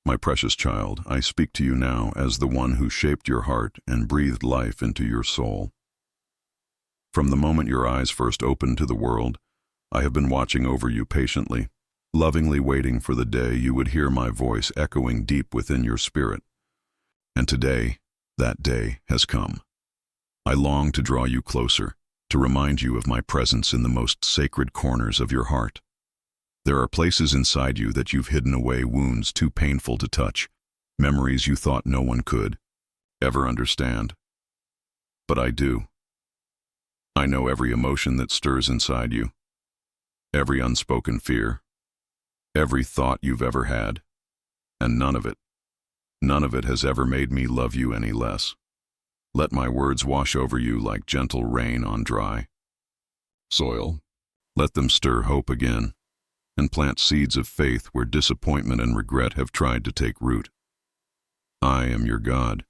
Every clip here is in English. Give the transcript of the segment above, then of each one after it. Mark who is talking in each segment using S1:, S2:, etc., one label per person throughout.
S1: My precious child, I speak to you now as the one who shaped your heart and breathed life into your soul. From the moment your eyes first opened to the world, I have been watching over you patiently, lovingly waiting for the day you would hear my voice echoing deep within your spirit. And today, that day has come. I long to draw you closer, to remind you of my presence in the most sacred corners of your heart. There are places inside you that you've hidden away, wounds too painful to touch, memories you thought no one could ever understand. But I do. I know every emotion that stirs inside you, every unspoken fear, every thought you've ever had, and none of it has ever made me love you any less. Let my words wash over you like gentle rain on dry soil. Let them stir hope again, and plant seeds of faith where disappointment and regret have tried to take root. I am your God.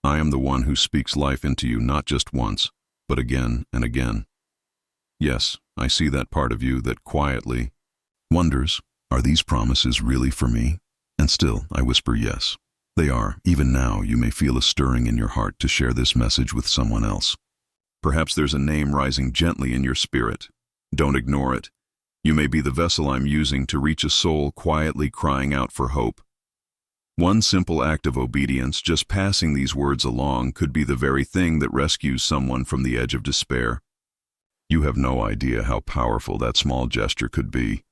S1: I am the one who speaks life into you not just once, but again and again. Yes, I see that part of you that quietly wonders, are these promises really for me? And still, I whisper yes. They are. Even now, you may feel a stirring in your heart to share this message with someone else. Perhaps there's a name rising gently in your spirit. Don't ignore it. You may be the vessel I'm using to reach a soul quietly crying out for hope. One simple act of obedience, just passing these words along, could be the very thing that rescues someone from the edge of despair. You have no idea how powerful that small gesture could be.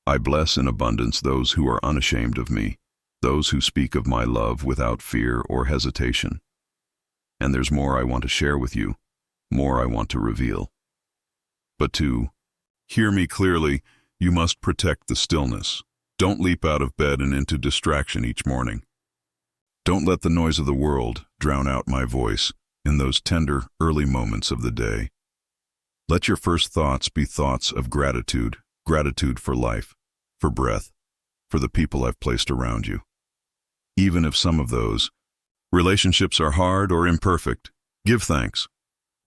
S1: I bless in abundance those who are unashamed of me, those who speak of my love without fear or hesitation. And there's more I want to share with you, more I want to reveal. But to hear me clearly, you must protect the stillness. Don't leap out of bed and into distraction each morning. Don't let the noise of the world drown out my voice in those tender, early moments of the day. Let your first thoughts be thoughts of gratitude, gratitude for life, for breath, for the people I've placed around you. Even if some of those relationships are hard or imperfect, give thanks.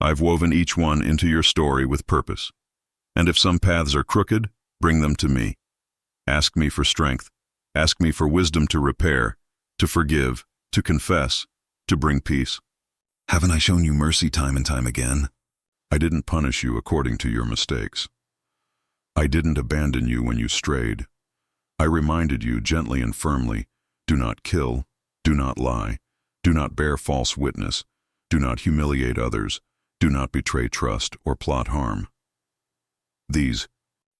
S1: I've woven each one into your story with purpose. And if some paths are crooked, bring them to me. Ask me for strength. Ask me for wisdom to repair, to forgive, to confess, to bring peace. Haven't I shown you mercy time and time again? I didn't punish you according to your mistakes. I didn't abandon you when you strayed. I reminded you gently and firmly, do not kill, do not lie, do not bear false witness, do not humiliate others, do not betray trust or plot harm. These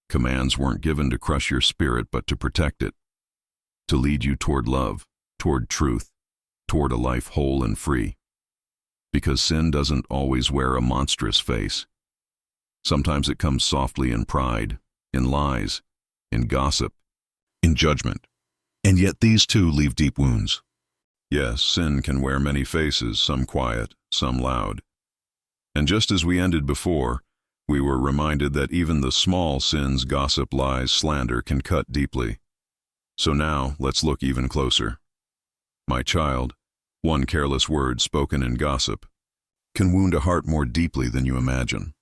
S1: commands weren't given to crush your spirit but to protect it, to lead you toward love, toward truth, toward a life whole and free. Because sin doesn't always wear a monstrous face. Sometimes it comes softly in pride, in lies, in gossip, in judgment. And yet these too leave deep wounds. Yes, sin can wear many faces, some quiet, some loud. And just as we ended before, we were reminded that even the small sins, gossip, lies, slander, can cut deeply. So now, let's look even closer. My child, one careless word spoken in gossip can wound a heart more deeply than you imagine.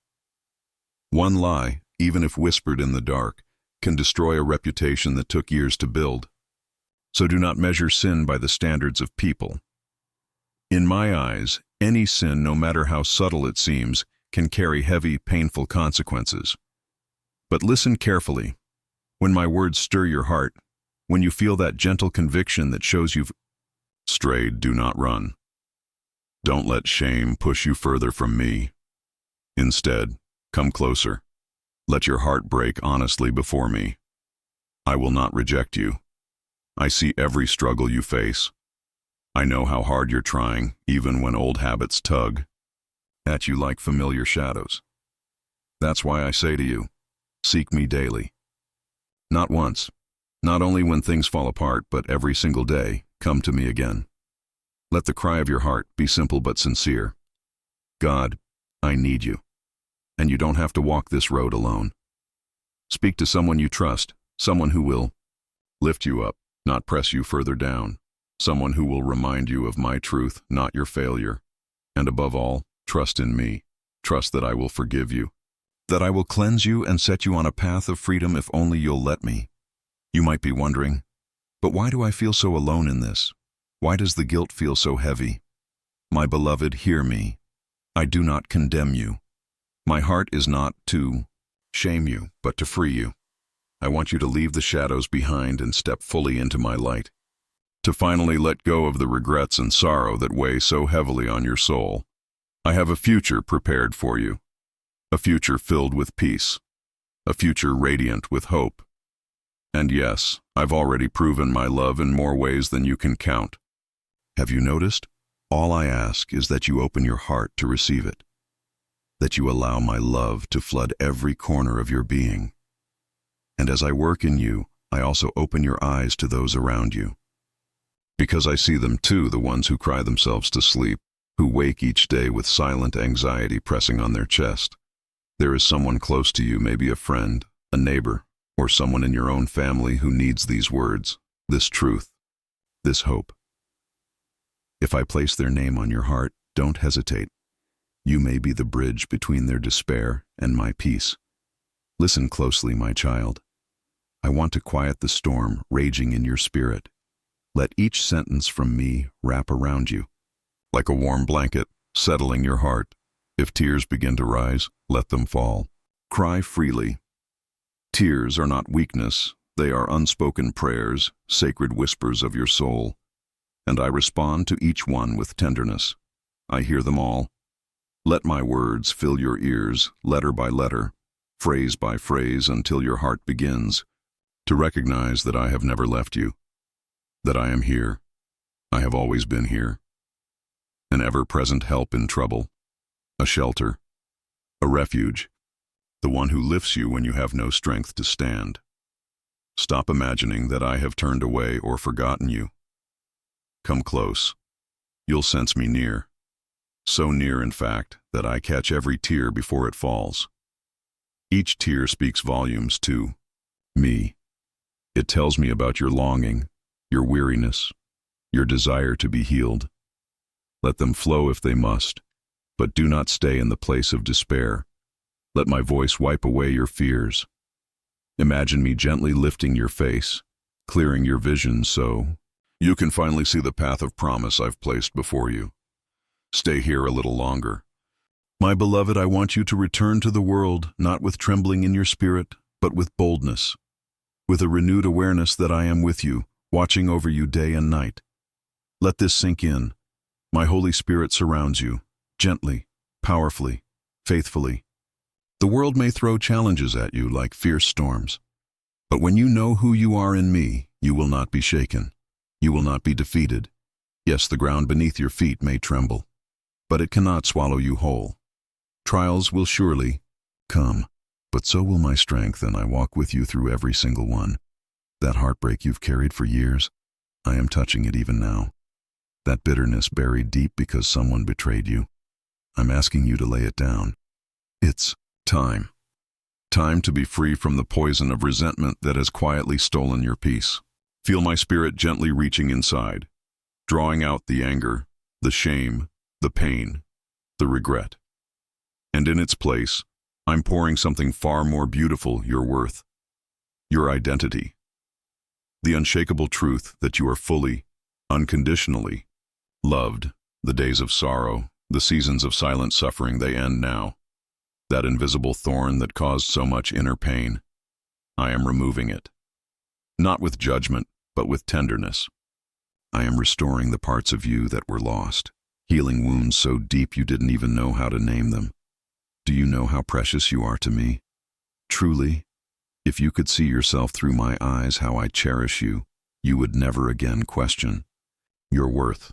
S1: One lie, even if whispered in the dark, can destroy a reputation that took years to build. So do not measure sin by the standards of people. In my eyes, any sin, no matter how subtle it seems, can carry heavy, painful consequences. But listen carefully. When my words stir your heart, when you feel that gentle conviction that shows you've strayed, do not run. Don't let shame push you further from me. Instead, come closer. Let your heart break honestly before me. I will not reject you. I see every struggle you face. I know how hard you're trying, even when old habits tug at you like familiar shadows. That's why I say to you, seek me daily. Not once, not only when things fall apart, but every single day, come to me again. Let the cry of your heart be simple but sincere. God, I need you. And you don't have to walk this road alone. Speak to someone you trust, someone who will lift you up, not press you further down, someone who will remind you of my truth, not your failure. And above all, trust in me. Trust that I will forgive you, that I will cleanse you and set you on a path of freedom if only you'll let me. You might be wondering, But why do I feel so alone in this? Why does the guilt feel so heavy? My beloved, hear me. I do not condemn you. My heart is not to shame you, but to free you. I want you to leave the shadows behind and step fully into my light. To finally let go of the regrets and sorrow that weigh so heavily on your soul. I have a future prepared for you. A future filled with peace. A future radiant with hope. And yes, I've already proven my love in more ways than you can count. Have you noticed? All I ask is that you open your heart to receive it. That you allow my love to flood every corner of your being. And as I work in you, I also open your eyes to those around you. Because I see them too, the ones who cry themselves to sleep, who wake each day with silent anxiety pressing on their chest. There is someone close to you, maybe a friend, a neighbor, or someone in your own family who needs these words, this truth, this hope. If I place their name on your heart, don't hesitate. You may be the bridge between their despair and my peace. Listen closely, my child. I want to quiet the storm raging in your spirit. Let each sentence from me wrap around you, like a warm blanket, settling your heart. If tears begin to rise, let them fall. Cry freely. Tears are not weakness, they are unspoken prayers, sacred whispers of your soul. And I respond to each one with tenderness. I hear them all. Let my words fill your ears, letter by letter, phrase by phrase, until your heart begins to recognize that I have never left you, that I am here. I have always been here. An ever-present help in trouble, a shelter, a refuge, the one who lifts you when you have no strength to stand. Stop imagining that I have turned away or forgotten you. Come close. You'll sense me near. So near, in fact, that I catch every tear before it falls. Each tear speaks volumes to me. It tells me about your longing, your weariness, your desire to be healed. Let them flow if they must, but do not stay in the place of despair. Let my voice wipe away your fears. Imagine me gently lifting your face, clearing your vision so you can finally see the path of promise I've placed before you. Stay here a little longer. My beloved, I want you to return to the world, not with trembling in your spirit, but with boldness, with a renewed awareness that I am with you, watching over you day and night. Let this sink in. My Holy Spirit surrounds you, gently, powerfully, faithfully. The world may throw challenges at you like fierce storms, but when you know who you are in me, you will not be shaken. You will not be defeated. Yes, the ground beneath your feet may tremble, but it cannot swallow you whole. Trials will surely come, but so will my strength, and I walk with you through every single one. That heartbreak you've carried for years, I am touching it even now. That bitterness buried deep because someone betrayed you, I'm asking you to lay it down. It's time. Time to be free from the poison of resentment that has quietly stolen your peace. Feel my spirit gently reaching inside, drawing out the anger, the shame, the pain, the regret. And in its place, I'm pouring something far more beautiful, your worth, your identity. The unshakable truth that you are fully, unconditionally loved. The days of sorrow, the seasons of silent suffering, they end now. That invisible thorn that caused so much inner pain, I am removing it. Not with judgment, but with tenderness. I am restoring the parts of you that were lost, healing wounds so deep you didn't even know how to name them. Do you know how precious you are to me? Truly, if you could see yourself through my eyes, how I cherish you, you would never again question your worth.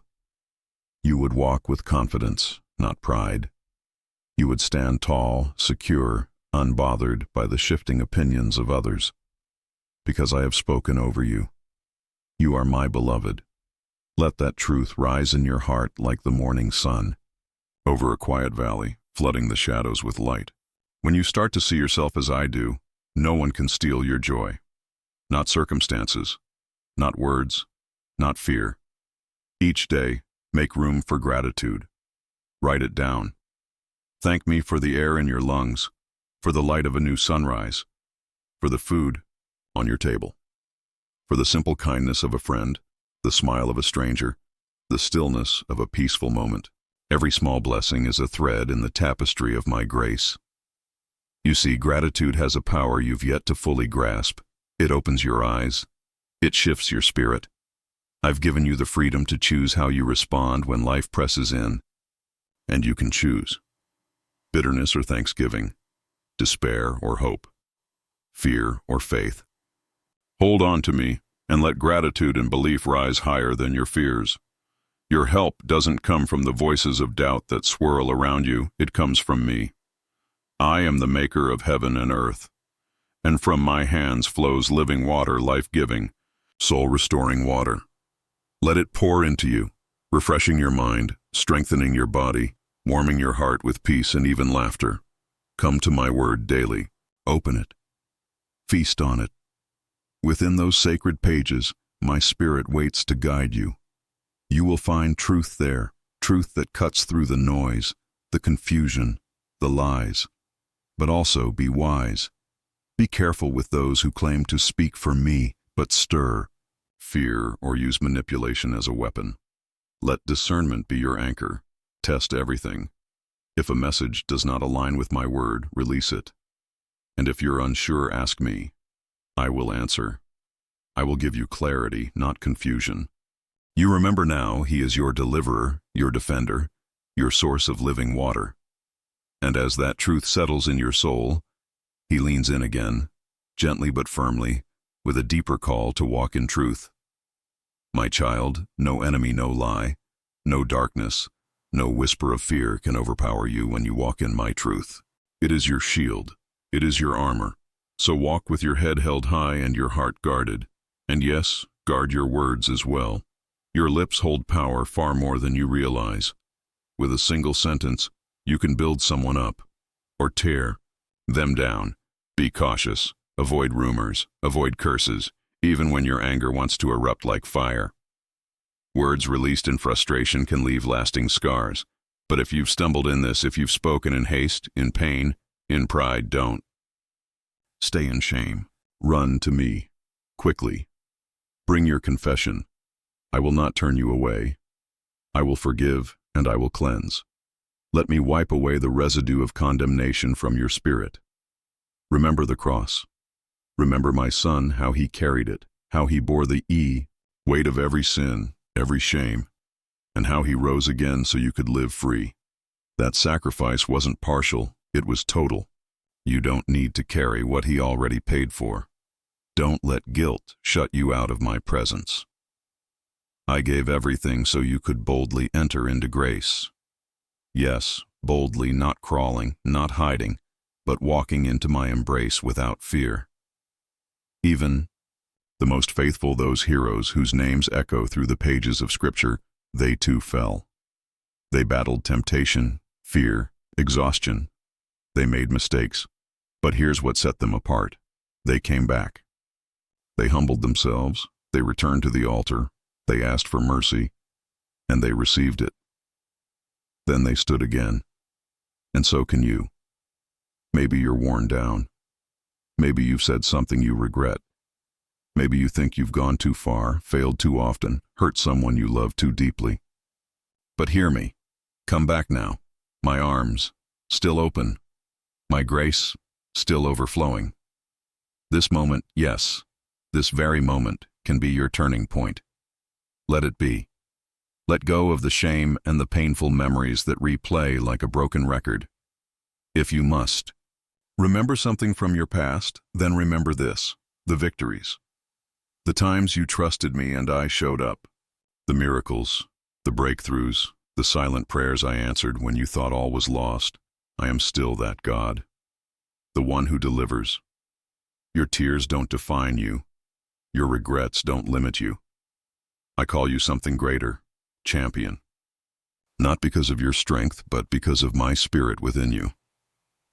S1: You would walk with confidence, not pride. You would stand tall, secure, unbothered by the shifting opinions of others. Because I have spoken over you. You are my beloved. Let that truth rise in your heart like the morning sun, over a quiet valley, flooding the shadows with light. When you start to see yourself as I do, no one can steal your joy. Not circumstances, not words, not fear. Each day, make room for gratitude. Write it down. Thank me for the air in your lungs, for the light of a new sunrise, for the food on your table. for the simple kindness of a friend, the smile of a stranger, the stillness of a peaceful moment. Every small blessing is a thread in the tapestry of my grace. You see, gratitude has a power you've yet to fully grasp. It opens your eyes. It shifts your spirit. I've given you the freedom to choose how you respond when life presses in. And you can choose bitterness or thanksgiving, despair or hope, fear or faith. Hold on to me and let gratitude and belief rise higher than your fears. Your help doesn't come from the voices of doubt that swirl around you. It comes from me. I am the maker of heaven and earth, and from my hands flows living water, life-giving, soul-restoring water. Let it pour into you, refreshing your mind, strengthening your body, warming your heart with peace and even laughter. Come to my word daily. Open it. Feast on it. Within those sacred pages, my spirit waits to guide you. You will find truth there, truth that cuts through the noise, the confusion, the lies. But also be wise. Be careful with those who claim to speak for me, but stir fear or use manipulation as a weapon. Let discernment be your anchor. Test everything. If a message does not align with my word, release it. And if you're unsure, ask me. I will answer. I will give you clarity, not confusion. You remember now, He is your deliverer, your defender, your source of living water. And as that truth settles in your soul, He leans in again, gently but firmly, with a deeper call to walk in truth. My child, no enemy, no lie, no darkness, no whisper of fear can overpower you when you walk in my truth. It is your shield. It is your armor. So walk with your head held high and your heart guarded. And yes, guard your words as well. Your lips hold power far more than you realize. With a single sentence, you can build someone up, or tear them down. Be cautious. Avoid rumors. Avoid curses, even when your anger wants to erupt like fire. Words released in frustration can leave lasting scars. But if you've stumbled in this, if you've spoken in haste, in pain, in pride, don't. Stay in shame. Run to me. Quickly. Bring your confession. I will not turn you away. I will forgive and I will cleanse. Let me wipe away the residue of condemnation from your spirit. Remember the cross. Remember my Son, how He carried it, how He bore the weight of every sin, every shame, and how He rose again so you could live free. That sacrifice wasn't partial, it was total. You don't need to carry what He already paid for. Don't let guilt shut you out of my presence. I gave everything so you could boldly enter into grace. Yes, boldly, not crawling, not hiding, but walking into my embrace without fear. Even the most faithful, those heroes whose names echo through the pages of Scripture, they too fell. They battled temptation, fear, exhaustion. They made mistakes, but here's what set them apart. They came back. They humbled themselves, they returned to the altar, they asked for mercy, and they received it. Then they stood again. And so can you. Maybe you're worn down. Maybe you've said something you regret. Maybe you think you've gone too far, failed too often, hurt someone you love too deeply. But hear me. Come back now. My arms, still open. My grace, still overflowing. This moment, yes, this very moment, can be your turning point. Let it be. Let go of the shame and the painful memories that replay like a broken record. If you must. Remember something from your past, then remember this, the victories. The times you trusted me and I showed up. The miracles, the breakthroughs, the silent prayers I answered when you thought all was lost. I am still that God. The one who delivers. Your tears don't define you. Your regrets don't limit you. I call you something greater, champion. Not because of your strength, but because of my spirit within you.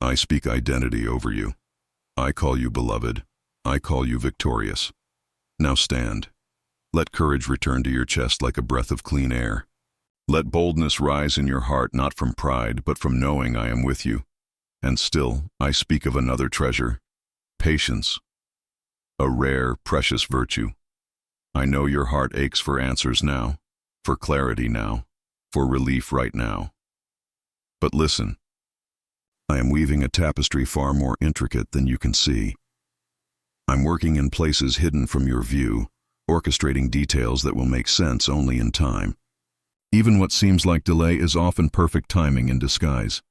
S1: I speak identity over you. I call you beloved. I call you victorious. Now stand. Let courage return to your chest like a breath of clean air. Let boldness rise in your heart, not from pride, but from knowing I am with you. And still, I speak of another treasure, patience, a rare, precious virtue. I know your heart aches for answers now, for clarity now, for relief right now. But listen, I am weaving a tapestry far more intricate than you can see. I'm working in places hidden from your view, orchestrating details that will make sense only in time. Even what seems like delay is often perfect timing in disguise.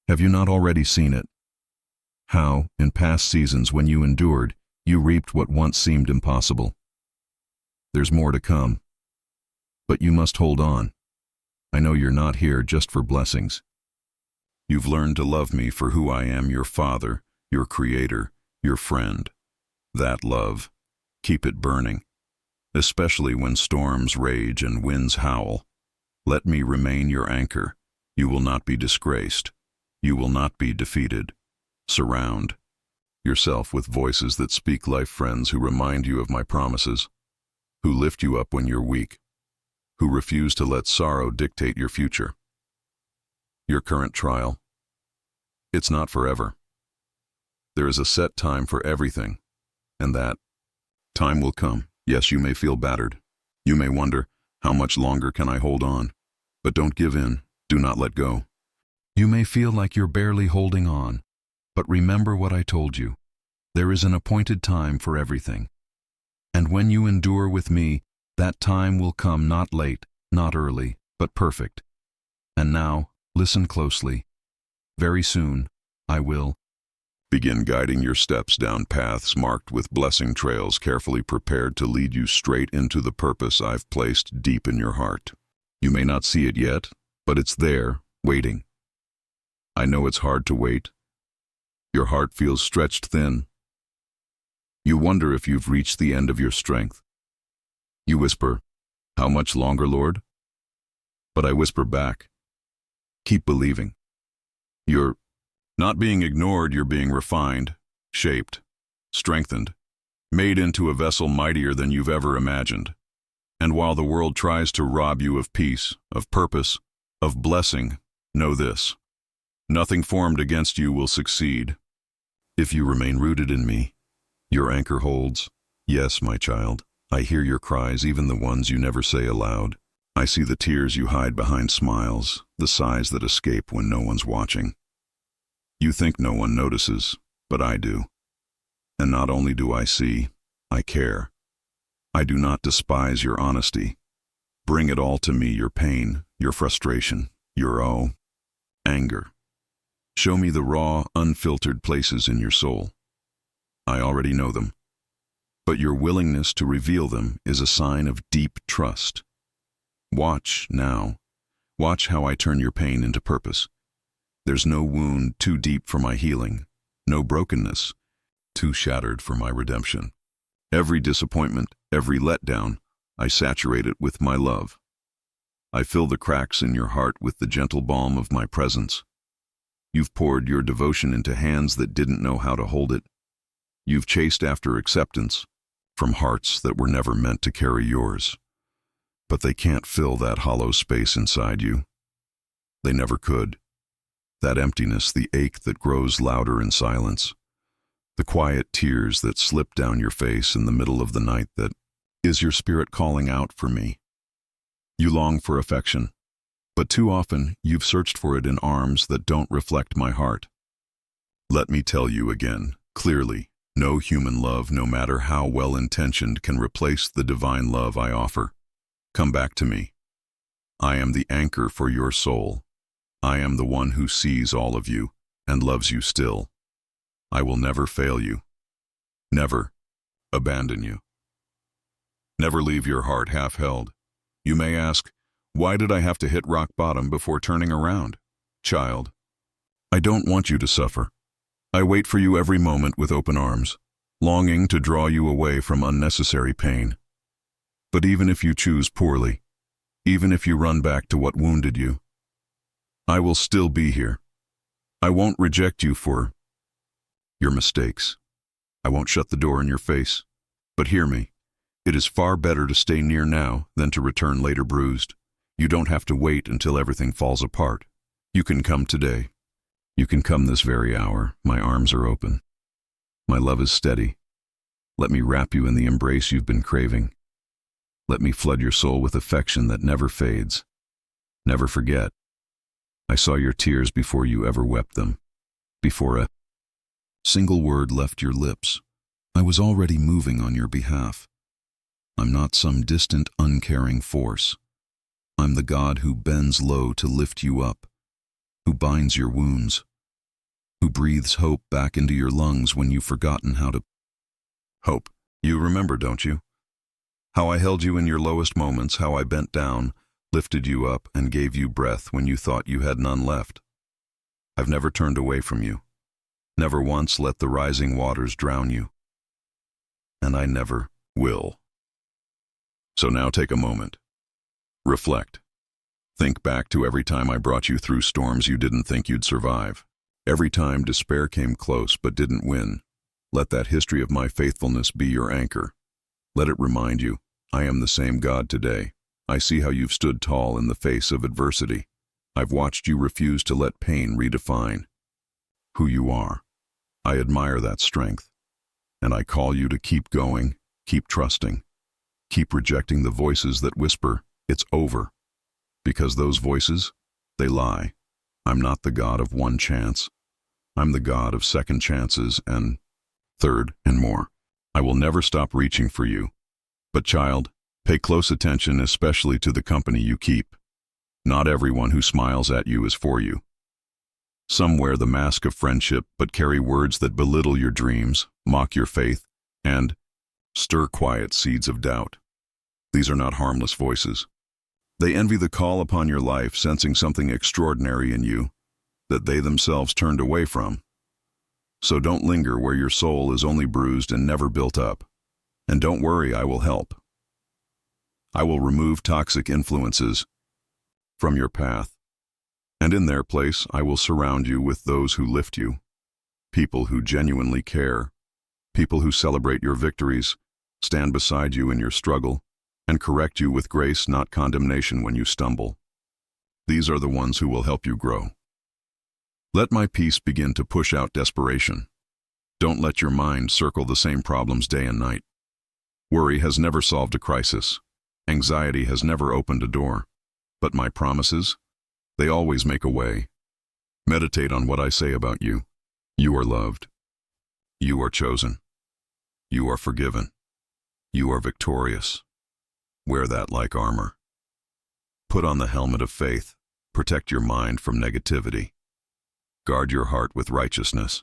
S1: Have you not already seen it? How, in past seasons when you endured, you reaped what once seemed impossible. There's more to come. But you must hold on. I know you're not here just for blessings. You've learned to love me for who I am, your father, your creator, your friend. That love, keep it burning, especially when storms rage and winds howl. Let me remain your anchor. You will not be disgraced. You will not be defeated. Surround yourself with voices that speak life, friends who remind you of my promises, who lift you up when you're weak, who refuse to let sorrow dictate your future. Your current trial, it's not forever. There is a set time for everything, and that time will come. Yes, you may feel battered. You may wonder, how much longer can I hold on? But don't give in. Do not let go. You may feel like you're barely holding on, but remember what I told you. There is an appointed time for everything. And when you endure with me, that time will come not late, not early, but perfect. And now, listen closely. Very soon, I will begin guiding your steps down paths marked with blessing trails carefully prepared to lead you straight into the purpose I've placed deep in your heart. You may not see it yet, but it's there, waiting. I know it's hard to wait. Your heart feels stretched thin. You wonder if you've reached the end of your strength. You whisper, "How much longer, Lord?" But I whisper back, "Keep believing." You're not being ignored, you're being refined, shaped, strengthened, made into a vessel mightier than you've ever imagined. And while the world tries to rob you of peace, of purpose, of blessing, know this: nothing formed against you will succeed. If you remain rooted in me, your anchor holds. Yes, my child, I hear your cries, even the ones you never say aloud. I see the tears you hide behind smiles, the sighs that escape when no one's watching. You think no one notices, but I do. And not only do I see, I care. I do not despise your honesty. Bring it all to me, your pain, your frustration, your anger. Show me the raw, unfiltered places in your soul. I already know them. But your willingness to reveal them is a sign of deep trust. Watch now. Watch how I turn your pain into purpose. There's no wound too deep for my healing, no brokenness too shattered for my redemption. Every disappointment, every letdown, I saturate it with my love. I fill the cracks in your heart with the gentle balm of my presence. You've poured your devotion into hands that didn't know how to hold it. You've chased after acceptance from hearts that were never meant to carry yours. But they can't fill that hollow space inside you. They never could. That emptiness, the ache that grows louder in silence, the quiet tears that slip down your face in the middle of the night, that is your spirit calling out for me. You long for affection, but too often you've searched for it in arms that don't reflect my heart. Let me tell you again, clearly, no human love, no matter how well-intentioned, can replace the divine love I offer. Come back to me. I am the anchor for your soul. I am the one who sees all of you and loves you still. I will never fail you. Never abandon you. Never leave your heart half-held. You may ask, why did I have to hit rock bottom before turning around? Child, I don't want you to suffer. I wait for you every moment with open arms, longing to draw you away from unnecessary pain. But even if you choose poorly, even if you run back to what wounded you, I will still be here. I won't reject you for your mistakes. I won't shut the door in your face. But hear me, it is far better to stay near now than to return later bruised. You don't have to wait until everything falls apart. You can come today. You can come this very hour. My arms are open. My love is steady. Let me wrap you in the embrace you've been craving. Let me flood your soul with affection that never fades. Never forget. I saw your tears before you ever wept them. Before a single word left your lips, I was already moving on your behalf. I'm not some distant, uncaring force. I'm the God who bends low to lift you up, who binds your wounds, who breathes hope back into your lungs when you've forgotten how to hope. You remember, don't you? How I held you in your lowest moments, how I bent down, lifted you up, and gave you breath when you thought you had none left. I've never turned away from you, never once let the rising waters drown you, and I never will. So now take a moment. Reflect. Think back to every time I brought you through storms you didn't think you'd survive. Every time despair came close but didn't win. Let that history of my faithfulness be your anchor. Let it remind you, I am the same God today. I see how you've stood tall in the face of adversity. I've watched you refuse to let pain redefine who you are. I admire that strength. And I call you to keep going, keep trusting, keep rejecting the voices that whisper, it's over. Because those voices, they lie. I'm not the God of one chance. I'm the God of second chances and third and more. I will never stop reaching for you. But child, pay close attention especially to the company you keep. Not everyone who smiles at you is for you. Some wear the mask of friendship but carry words that belittle your dreams, mock your faith, and stir quiet seeds of doubt. These are not harmless voices. They envy the call upon your life, sensing something extraordinary in you that they themselves turned away from. So don't linger where your soul is only bruised and never built up. And don't worry, I will help. I will remove toxic influences from your path. And in their place, I will surround you with those who lift you, people who genuinely care, people who celebrate your victories, stand beside you in your struggle, and correct you with grace, not condemnation when you stumble. These are the ones who will help you grow. Let my peace begin to push out desperation. Don't let your mind circle the same problems day and night. Worry has never solved a crisis. Anxiety has never opened a door. But my promises, they always make a way. Meditate on what I say about you. You are loved. You are chosen. You are forgiven. You are victorious. Wear that like armor. Put on the helmet of faith. Protect your mind from negativity. Guard your heart with righteousness.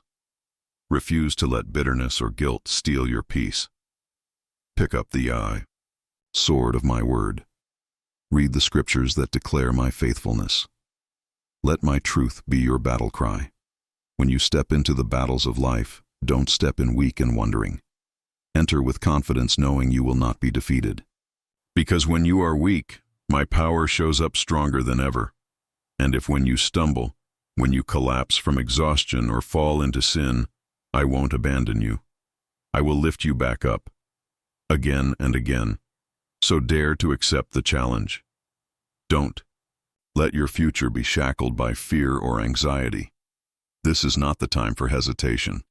S1: Refuse to let bitterness or guilt steal your peace. Pick up the sword of my word. Read the scriptures that declare my faithfulness. Let my truth be your battle cry. When you step into the battles of life, don't step in weak and wondering. Enter with confidence knowing you will not be defeated. Because when you are weak, my power shows up stronger than ever. And if when you stumble, when you collapse from exhaustion or fall into sin, I won't abandon you. I will lift you back up, again and again. So dare to accept the challenge. Don't let your future be shackled by fear or anxiety. This is not the time for hesitation.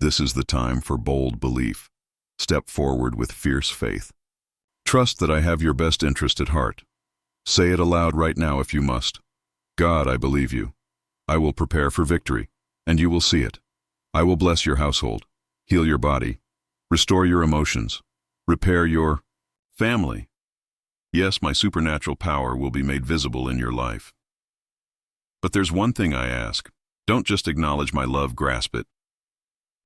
S1: This is the time for bold belief. Step forward with fierce faith. Trust that I have your best interest at heart. Say it aloud right now if you must. God, I believe you. I will prepare for victory, and you will see it. I will bless your household, heal your body, restore your emotions, repair your family. Yes, my supernatural power will be made visible in your life. But there's one thing I ask. Don't just acknowledge my love, grasp it.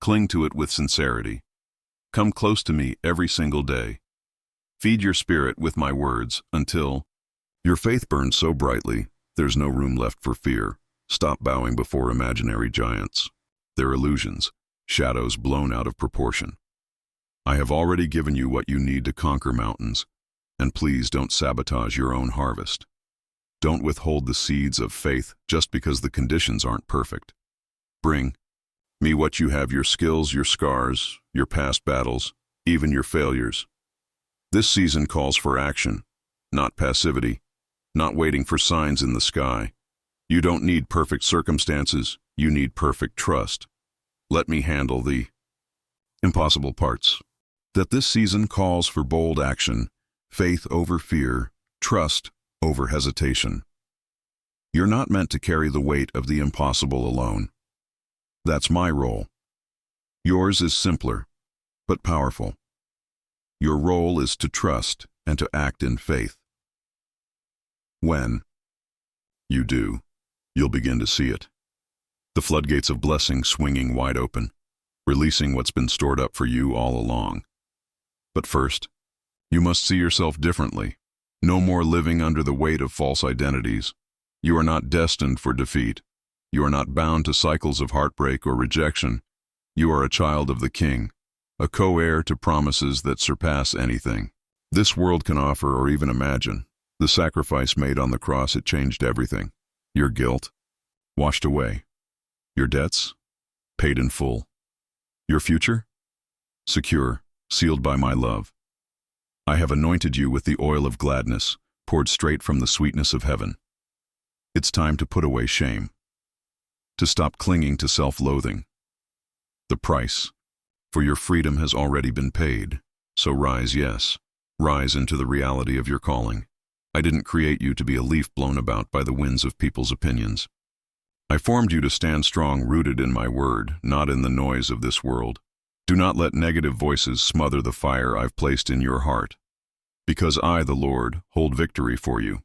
S1: Cling to it with sincerity. Come close to me every single day. Feed your spirit with my words until your faith burns so brightly, there's no room left for fear. Stop bowing before imaginary giants. They're illusions, shadows blown out of proportion. I have already given you what you need to conquer mountains, and please don't sabotage your own harvest. Don't withhold the seeds of faith just because the conditions aren't perfect. Bring me what you have, your skills, your scars, your past battles, even your failures. This season calls for action, not passivity, not waiting for signs in the sky. You don't need perfect circumstances, you need perfect trust. Let me handle the impossible parts. That this season calls for bold action, faith over fear, trust over hesitation. You're not meant to carry the weight of the impossible alone. That's my role. Yours is simpler, but powerful. Your role is to trust and to act in faith. When you do, you'll begin to see it. The floodgates of blessing swinging wide open, releasing what's been stored up for you all along. But first, you must see yourself differently. No more living under the weight of false identities. You are not destined for defeat. You are not bound to cycles of heartbreak or rejection. You are a child of the King, a co-heir to promises that surpass anything this world can offer or even imagine. The sacrifice made on the cross, it changed everything. Your guilt, washed away. Your debts, paid in full. Your future, secure, sealed by my love. I have anointed you with the oil of gladness, poured straight from the sweetness of heaven. It's time to put away shame, to stop clinging to self-loathing. The price for your freedom has already been paid, so rise, yes, rise into the reality of your calling. I didn't create you to be a leaf blown about by the winds of people's opinions. I formed you to stand strong, rooted in my word, not in the noise of this world. Do not let negative voices smother the fire I've placed in your heart. Because I, the Lord, hold victory for you.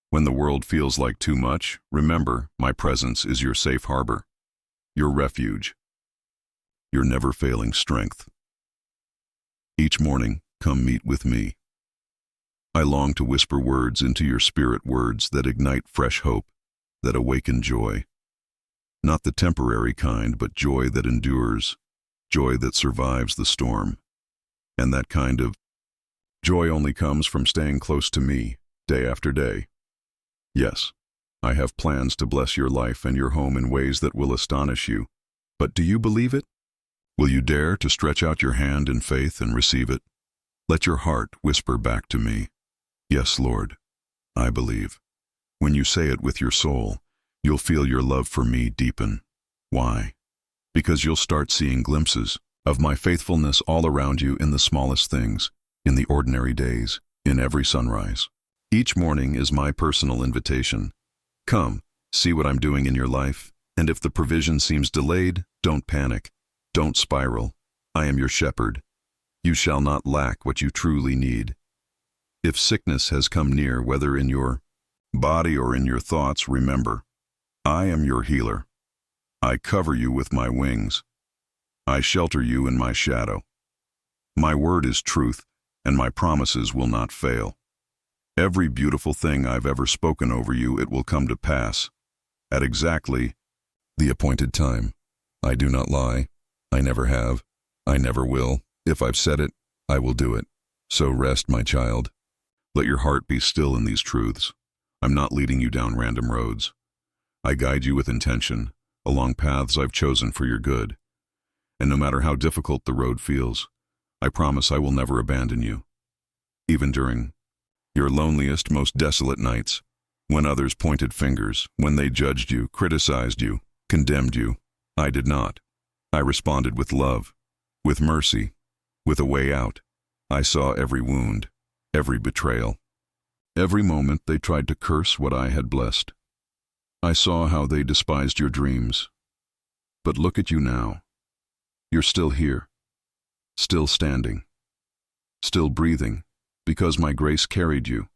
S1: When the world feels like too much, remember, my presence is your safe harbor, your refuge, your never-failing strength. Each morning, come meet with me. I long to whisper words into your spirit, words that ignite fresh hope, that awaken joy. Not the temporary kind, but joy that endures, joy that survives the storm. And that kind of joy only comes from staying close to me, day after day. Yes, I have plans to bless your life and your home in ways that will astonish you. But do you believe it? Will you dare to stretch out your hand in faith and receive it? Let your heart whisper back to me, yes, Lord, I believe. When you say it with your soul, you'll feel your love for me deepen. Why? Because you'll start seeing glimpses of my faithfulness all around you in the smallest things, in the ordinary days, in every sunrise. Each morning is my personal invitation. Come, see what I'm doing in your life, and if the provision seems delayed, don't panic, don't spiral. I am your shepherd. You shall not lack what you truly need. If sickness has come near, whether in your body or in your thoughts, remember, I am your healer. I cover you with my wings. I shelter you in my shadow. My word is truth, and my promises will not fail. Every beautiful thing I've ever spoken over you, it will come to pass, at exactly the appointed time. I do not lie. I never have. I never will. If I've said it, I will do it. So rest, my child. Let your heart be still in these truths. I'm not leading you down random roads. I guide you with intention, along paths I've chosen for your good. And no matter how difficult the road feels, I promise I will never abandon you. Even during your loneliest, most desolate nights, when others pointed fingers, when they judged you, criticized you, condemned you, I did not. I responded with love, with mercy, with a way out. I saw every wound, every betrayal. Every moment they tried to curse what I had blessed. I saw how they despised your dreams. But look at you now. You're still here, still standing, still breathing, because my grace carried you.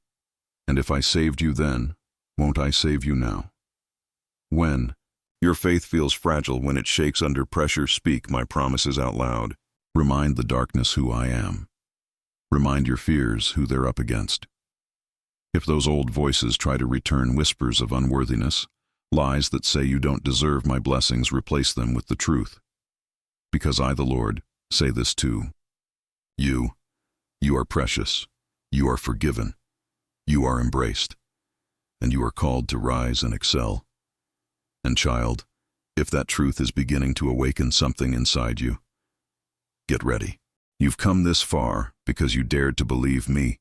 S1: And if I saved you then, won't I save you now? When your faith feels fragile, when it shakes under pressure, speak my promises out loud. Remind the darkness who I am. Remind your fears who they're up against. If those old voices try to return whispers of unworthiness, lies that say you don't deserve my blessings, replace them with the truth. Because I, the Lord, say this too. You are precious. You are forgiven. You are embraced. And you are called to rise and excel. And child, if that truth is beginning to awaken something inside you, get ready. You've come this far because you dared to believe me,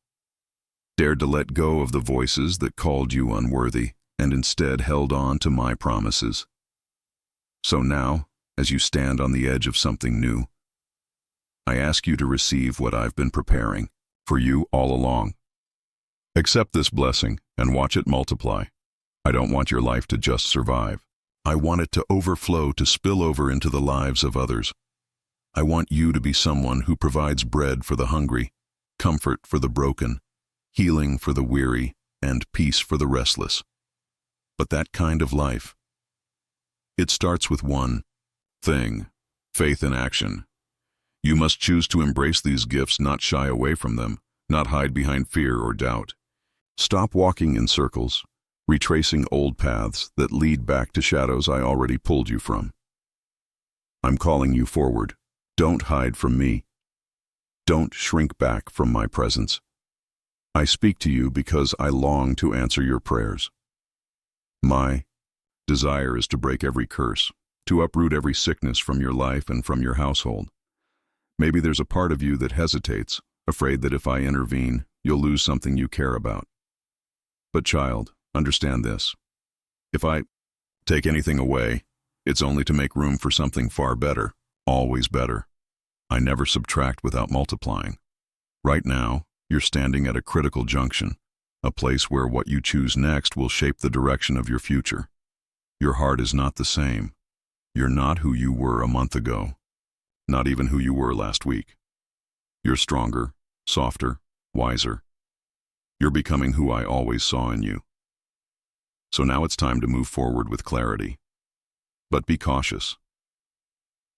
S1: dared to let go of the voices that called you unworthy, and instead held on to my promises. So now, as you stand on the edge of something new, I ask you to receive what I've been preparing for you all along. Accept this blessing and watch it multiply. I don't want your life to just survive. I want it to overflow, to spill over into the lives of others. I want you to be someone who provides bread for the hungry, comfort for the broken, healing for the weary, and peace for the restless. But that kind of life, it starts with one thing: faith in action. You must choose to embrace these gifts, not shy away from them, not hide behind fear or doubt. Stop walking in circles, retracing old paths that lead back to shadows I already pulled you from. I'm calling you forward. Don't hide from me. Don't shrink back from my presence. I speak to you because I long to answer your prayers. My desire is to break every curse, to uproot every sickness from your life and from your household. Maybe there's a part of you that hesitates, afraid that if I intervene, you'll lose something you care about. But child, understand this. If I take anything away, it's only to make room for something far better, always better. I never subtract without multiplying. Right now, you're standing at a critical junction, a place where what you choose next will shape the direction of your future. Your heart is not the same. You're not who you were a month ago, not even who you were last week. You're stronger, softer, wiser. You're becoming who I always saw in you. So now it's time to move forward with clarity. But be cautious.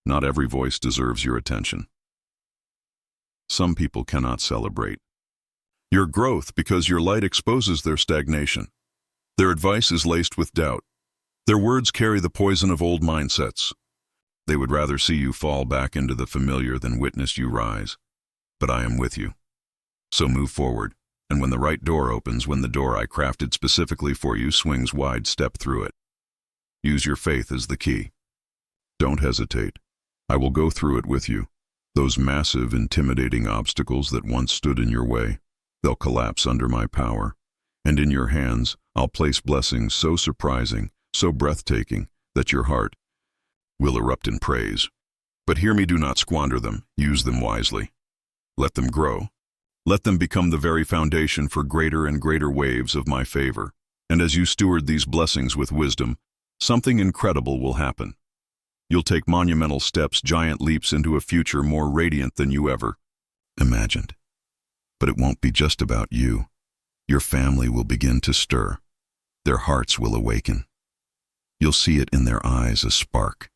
S1: Not every voice deserves your attention. Some people cannot celebrate your growth because your light exposes their stagnation. Their advice is laced with doubt. Their words carry the poison of old mindsets. They would rather see you fall back into the familiar than witness you rise. But I am with you. So move forward, and when the right door opens, when the door I crafted specifically for you swings wide, step through it. Use your faith as the key. Don't hesitate. I will go through it with you. Those massive, intimidating obstacles that once stood in your way, they'll collapse under my power. And in your hands, I'll place blessings so surprising, so breathtaking, that your heart will erupt in praise. But hear me, do not squander them. Use them wisely. Let them grow. Let them become the very foundation for greater and greater waves of my favor. And as you steward these blessings with wisdom, something incredible will happen. You'll take monumental steps, giant leaps into a future more radiant than you ever imagined. But it won't be just about you. Your family will begin to stir. Their hearts will awaken. You'll see it in their eyes, a spark,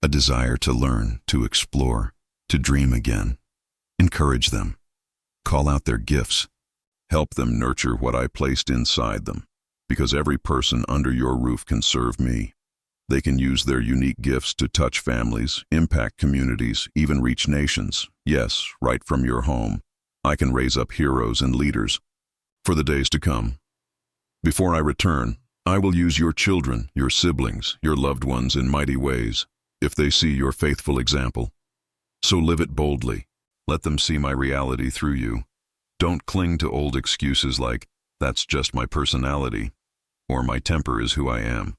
S1: a desire to learn, to explore, to dream again. Encourage them. Call out their gifts. Help them nurture what I placed inside them, because every person under your roof can serve me. They can use their unique gifts to touch families, impact communities, even reach nations. Yes, right from your home. I can raise up heroes and leaders for the days to come. Before I return, I will use your children, your siblings, your loved ones in mighty ways, if they see your faithful example. So live it boldly. Let them see my reality through you. Don't cling to old excuses like, "That's just my personality," or "My temper is who I am."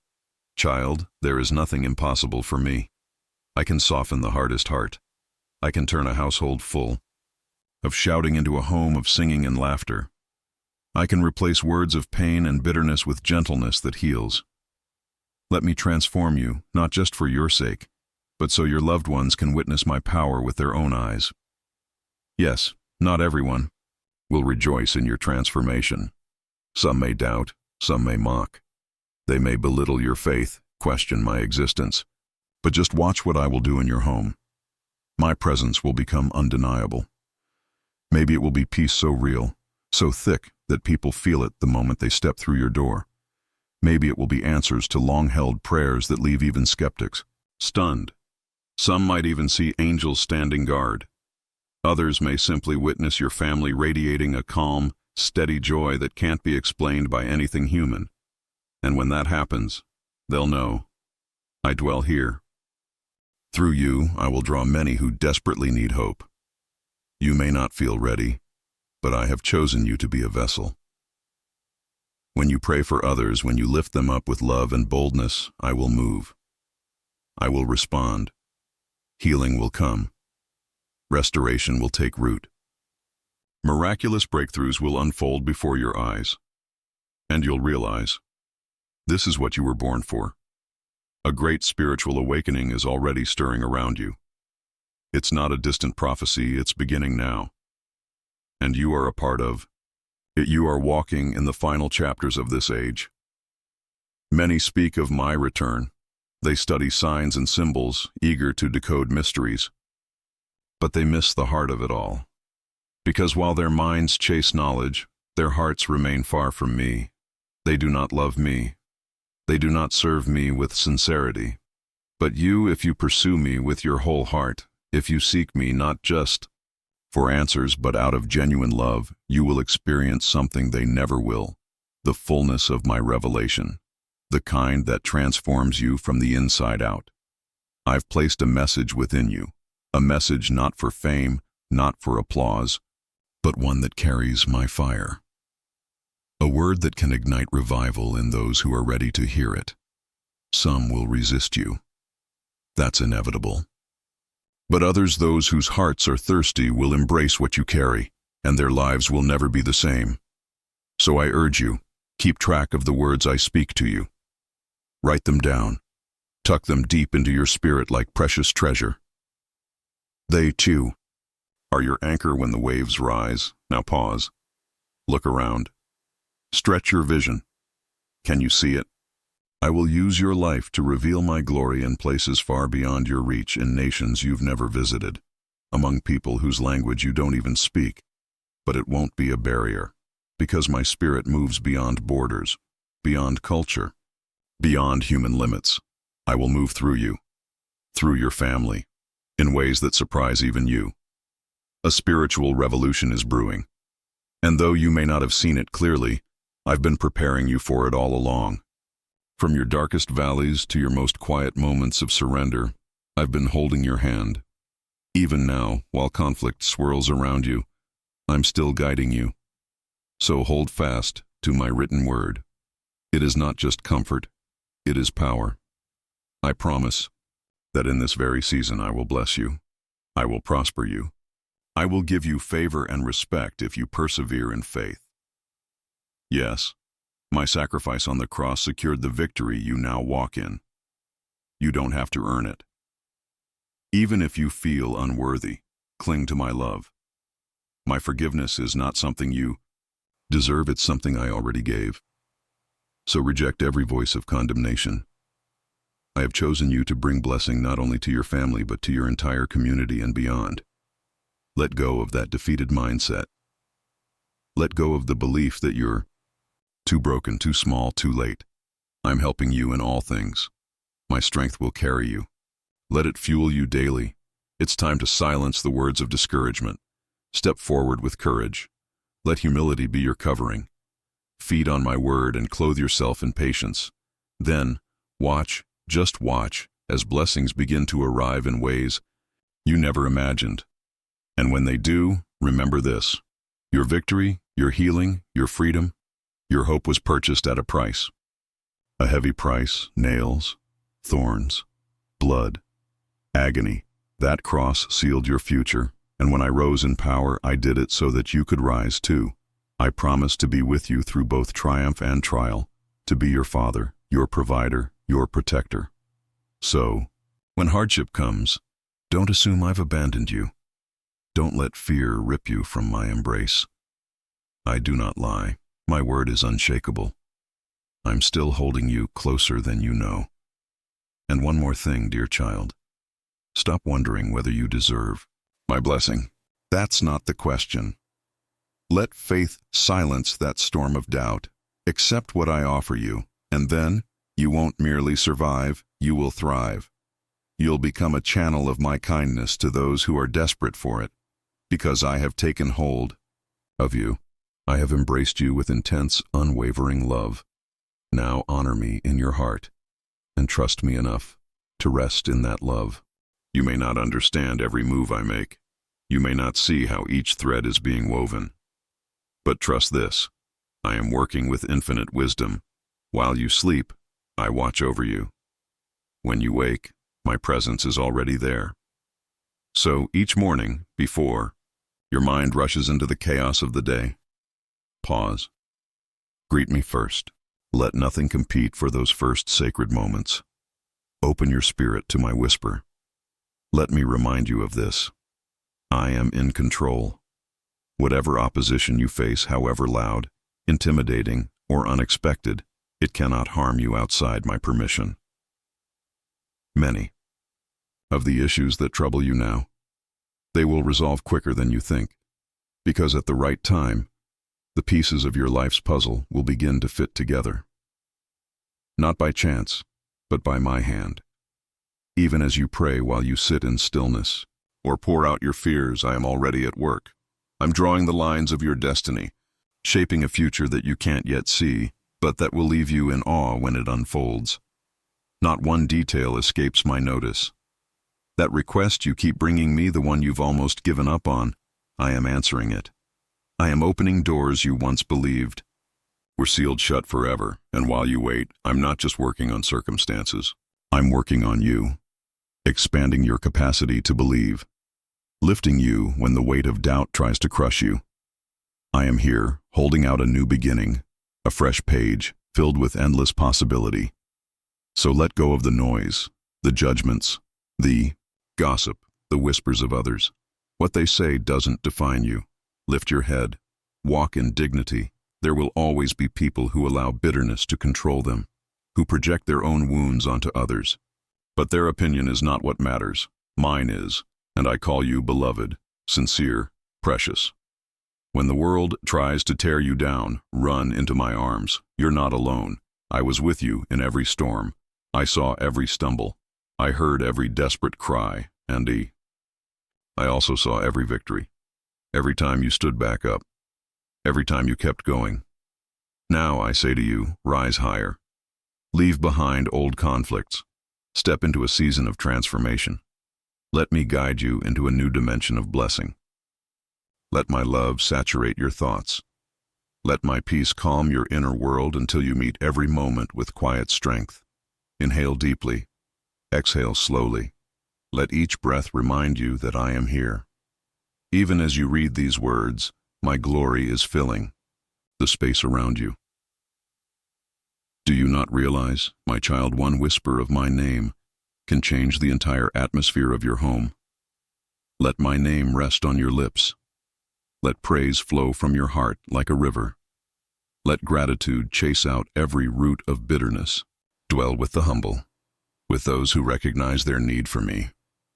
S1: Child, there is nothing impossible for me. I can soften the hardest heart. I can turn a household full of shouting into a home of singing and laughter. I can replace words of pain and bitterness with gentleness that heals. Let me transform you, not just for your sake, but so your loved ones can witness my power with their own eyes. Yes, not everyone will rejoice in your transformation. Some may doubt, some may mock. They may belittle your faith, question my existence. But just watch what I will do in your home. My presence will become undeniable. Maybe it will be peace so real, so thick that people feel it the moment they step through your door. Maybe it will be answers to long-held prayers that leave even skeptics stunned. Some might even see angels standing guard. Others may simply witness your family radiating a calm, steady joy that can't be explained by anything human. And when that happens, they'll know I dwell here. Through you, I will draw many who desperately need hope. You may not feel ready, but I have chosen you to be a vessel. When you pray for others, when you lift them up with love and boldness, I will move. I will respond. Healing will come. Restoration will take root. Miraculous breakthroughs will unfold before your eyes, and you'll realize this is what you were born for. A great spiritual awakening is already stirring around you. It's not a distant prophecy, it's beginning now. And you are a part of it. You are walking in the final chapters of this age. Many speak of my return. They study signs and symbols, eager to decode mysteries. But they miss the heart of it all. Because while their minds chase knowledge, their hearts remain far from me. They do not love me. They do not serve me with sincerity. But you, if you pursue me with your whole heart, if you seek me not just for answers but out of genuine love, you will experience something they never will, the fullness of my revelation, the kind that transforms you from the inside out. I've placed a message within you, a message not for fame, not for applause, but one that carries my fire. A word that can ignite revival in those who are ready to hear it. Some will resist you. That's inevitable. But others, those whose hearts are thirsty, will embrace what you carry, and their lives will never be the same. So I urge you, keep track of the words I speak to you. Write them down. Tuck them deep into your spirit like precious treasure. They, too, are your anchor when the waves rise. Now pause. Look around. Stretch your vision. Can you see it? I will use your life to reveal my glory in places far beyond your reach, in nations you've never visited, among people whose language you don't even speak. But it won't be a barrier, because my spirit moves beyond borders, beyond culture, beyond human limits. I will move through you, through your family, in ways that surprise even you. A spiritual revolution is brewing. And though you may not have seen it clearly, I've been preparing you for it all along. From your darkest valleys to your most quiet moments of surrender, I've been holding your hand. Even now, while conflict swirls around you, I'm still guiding you. So hold fast to my written word. It is not just comfort, it is power. I promise that in this very season I will bless you. I will prosper you. I will give you favor and respect if you persevere in faith. Yes, my sacrifice on the cross secured the victory you now walk in. You don't have to earn it. Even if you feel unworthy, cling to my love. My forgiveness is not something you deserve, it's something I already gave. So reject every voice of condemnation. I have chosen you to bring blessing not only to your family but to your entire community and beyond. Let go of that defeated mindset. Let go of the belief that you're too broken, too small, too late. I'm helping you in all things. My strength will carry you. Let it fuel you daily. It's time to silence the words of discouragement. Step forward with courage. Let humility be your covering. Feed on my word and clothe yourself in patience. Then, watch, just watch, as blessings begin to arrive in ways you never imagined. And when they do, remember this. Your victory, your healing, your freedom, your hope was purchased at a price. A heavy price, nails, thorns, blood, agony. That cross sealed your future, and when I rose in power, I did it so that you could rise too. I promise to be with you through both triumph and trial, to be your father, your provider, your protector. So, when hardship comes, don't assume I've abandoned you. Don't let fear rip you from my embrace. I do not lie. My word is unshakable. I'm still holding you closer than you know. And one more thing, dear child. Stop wondering whether you deserve my blessing. That's not the question. Let faith silence that storm of doubt. Accept what I offer you, and then you won't merely survive, you will thrive. You'll become a channel of my kindness to those who are desperate for it, because I have taken hold of you. I have embraced you with intense, unwavering love. Now honor me in your heart, and trust me enough to rest in that love. You may not understand every move I make. You may not see how each thread is being woven. But trust this, I am working with infinite wisdom. While you sleep, I watch over you. When you wake, my presence is already there. So each morning, before Your mind rushes into the chaos of the day. Pause. Greet me first. Let nothing compete for those first sacred moments. Open your spirit to my whisper. Let me remind you of this. I am in control. Whatever opposition you face, however loud, intimidating, or unexpected, it cannot harm you outside my permission. Many of the issues that trouble you now, they will resolve quicker than you think, because at the right time, the pieces of your life's puzzle will begin to fit together. Not by chance, but by my hand. Even as you pray while you sit in stillness, or pour out your fears, I am already at work. I'm drawing the lines of your destiny, shaping a future that you can't yet see, but that will leave you in awe when it unfolds. Not one detail escapes my notice. That request you keep bringing me, the one you've almost given up on, I am answering it. I am opening doors you once believed were sealed shut forever, and while you wait, I'm not just working on circumstances. I'm working on you, expanding your capacity to believe, lifting you when the weight of doubt tries to crush you. I am here, holding out a new beginning, a fresh page filled with endless possibility. So let go of the noise, the judgments, the gossip, the whispers of others. What they say doesn't define you. Lift your head, walk in dignity. There will always be people who allow bitterness to control them, who project their own wounds onto others. But their opinion is not what matters. Mine is, and I call you beloved, sincere, precious. When the world tries to tear you down, run into my arms. You're not alone. I was with you in every storm. I saw every stumble. I heard every desperate cry, and I also saw every victory. Every time you stood back up. Every time you kept going. Now I say to you, rise higher. Leave behind old conflicts. Step into a season of transformation. Let me guide you into a new dimension of blessing. Let my love saturate your thoughts. Let my peace calm your inner world until you meet every moment with quiet strength. Inhale deeply. Exhale slowly. Let each breath remind you that I am here. Even as you read these words, my glory is filling the space around you. Do you not realize, my child, one whisper of my name can change the entire atmosphere of your home? Let my name rest on your lips. Let praise flow from your heart like a river. Let gratitude chase out every root of bitterness. Dwell with the humble, with those who recognize their need for me.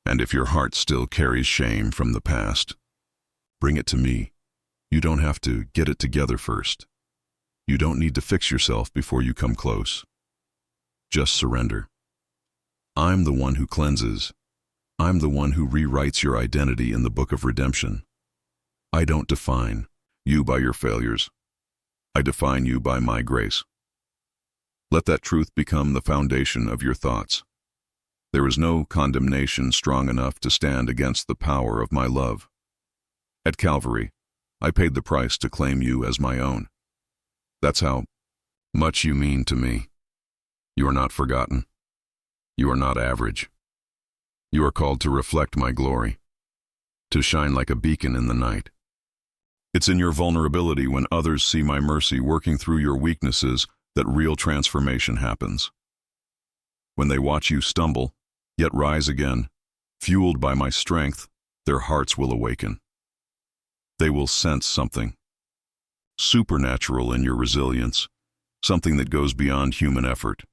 S1: And if your heart still carries shame from the past, bring it to me. You don't have to get it together first. You don't need to fix yourself before you come close. Just surrender. I'm the one who cleanses. I'm the one who rewrites your identity in the book of redemption. I don't define you by your failures. I define you by my grace. Let that truth become the foundation of your thoughts. There is no condemnation strong enough to stand against the power of my love. At Calvary, I paid the price to claim you as my own. That's how much you mean to me. You are not forgotten. You are not average. You are called to reflect my glory, to shine like a beacon in the night. It's in your vulnerability, when others see my mercy working through your weaknesses, that real transformation happens. When they watch you stumble, yet rise again, fueled by my strength, their hearts will awaken. They will sense something supernatural in your resilience, something that goes beyond human effort.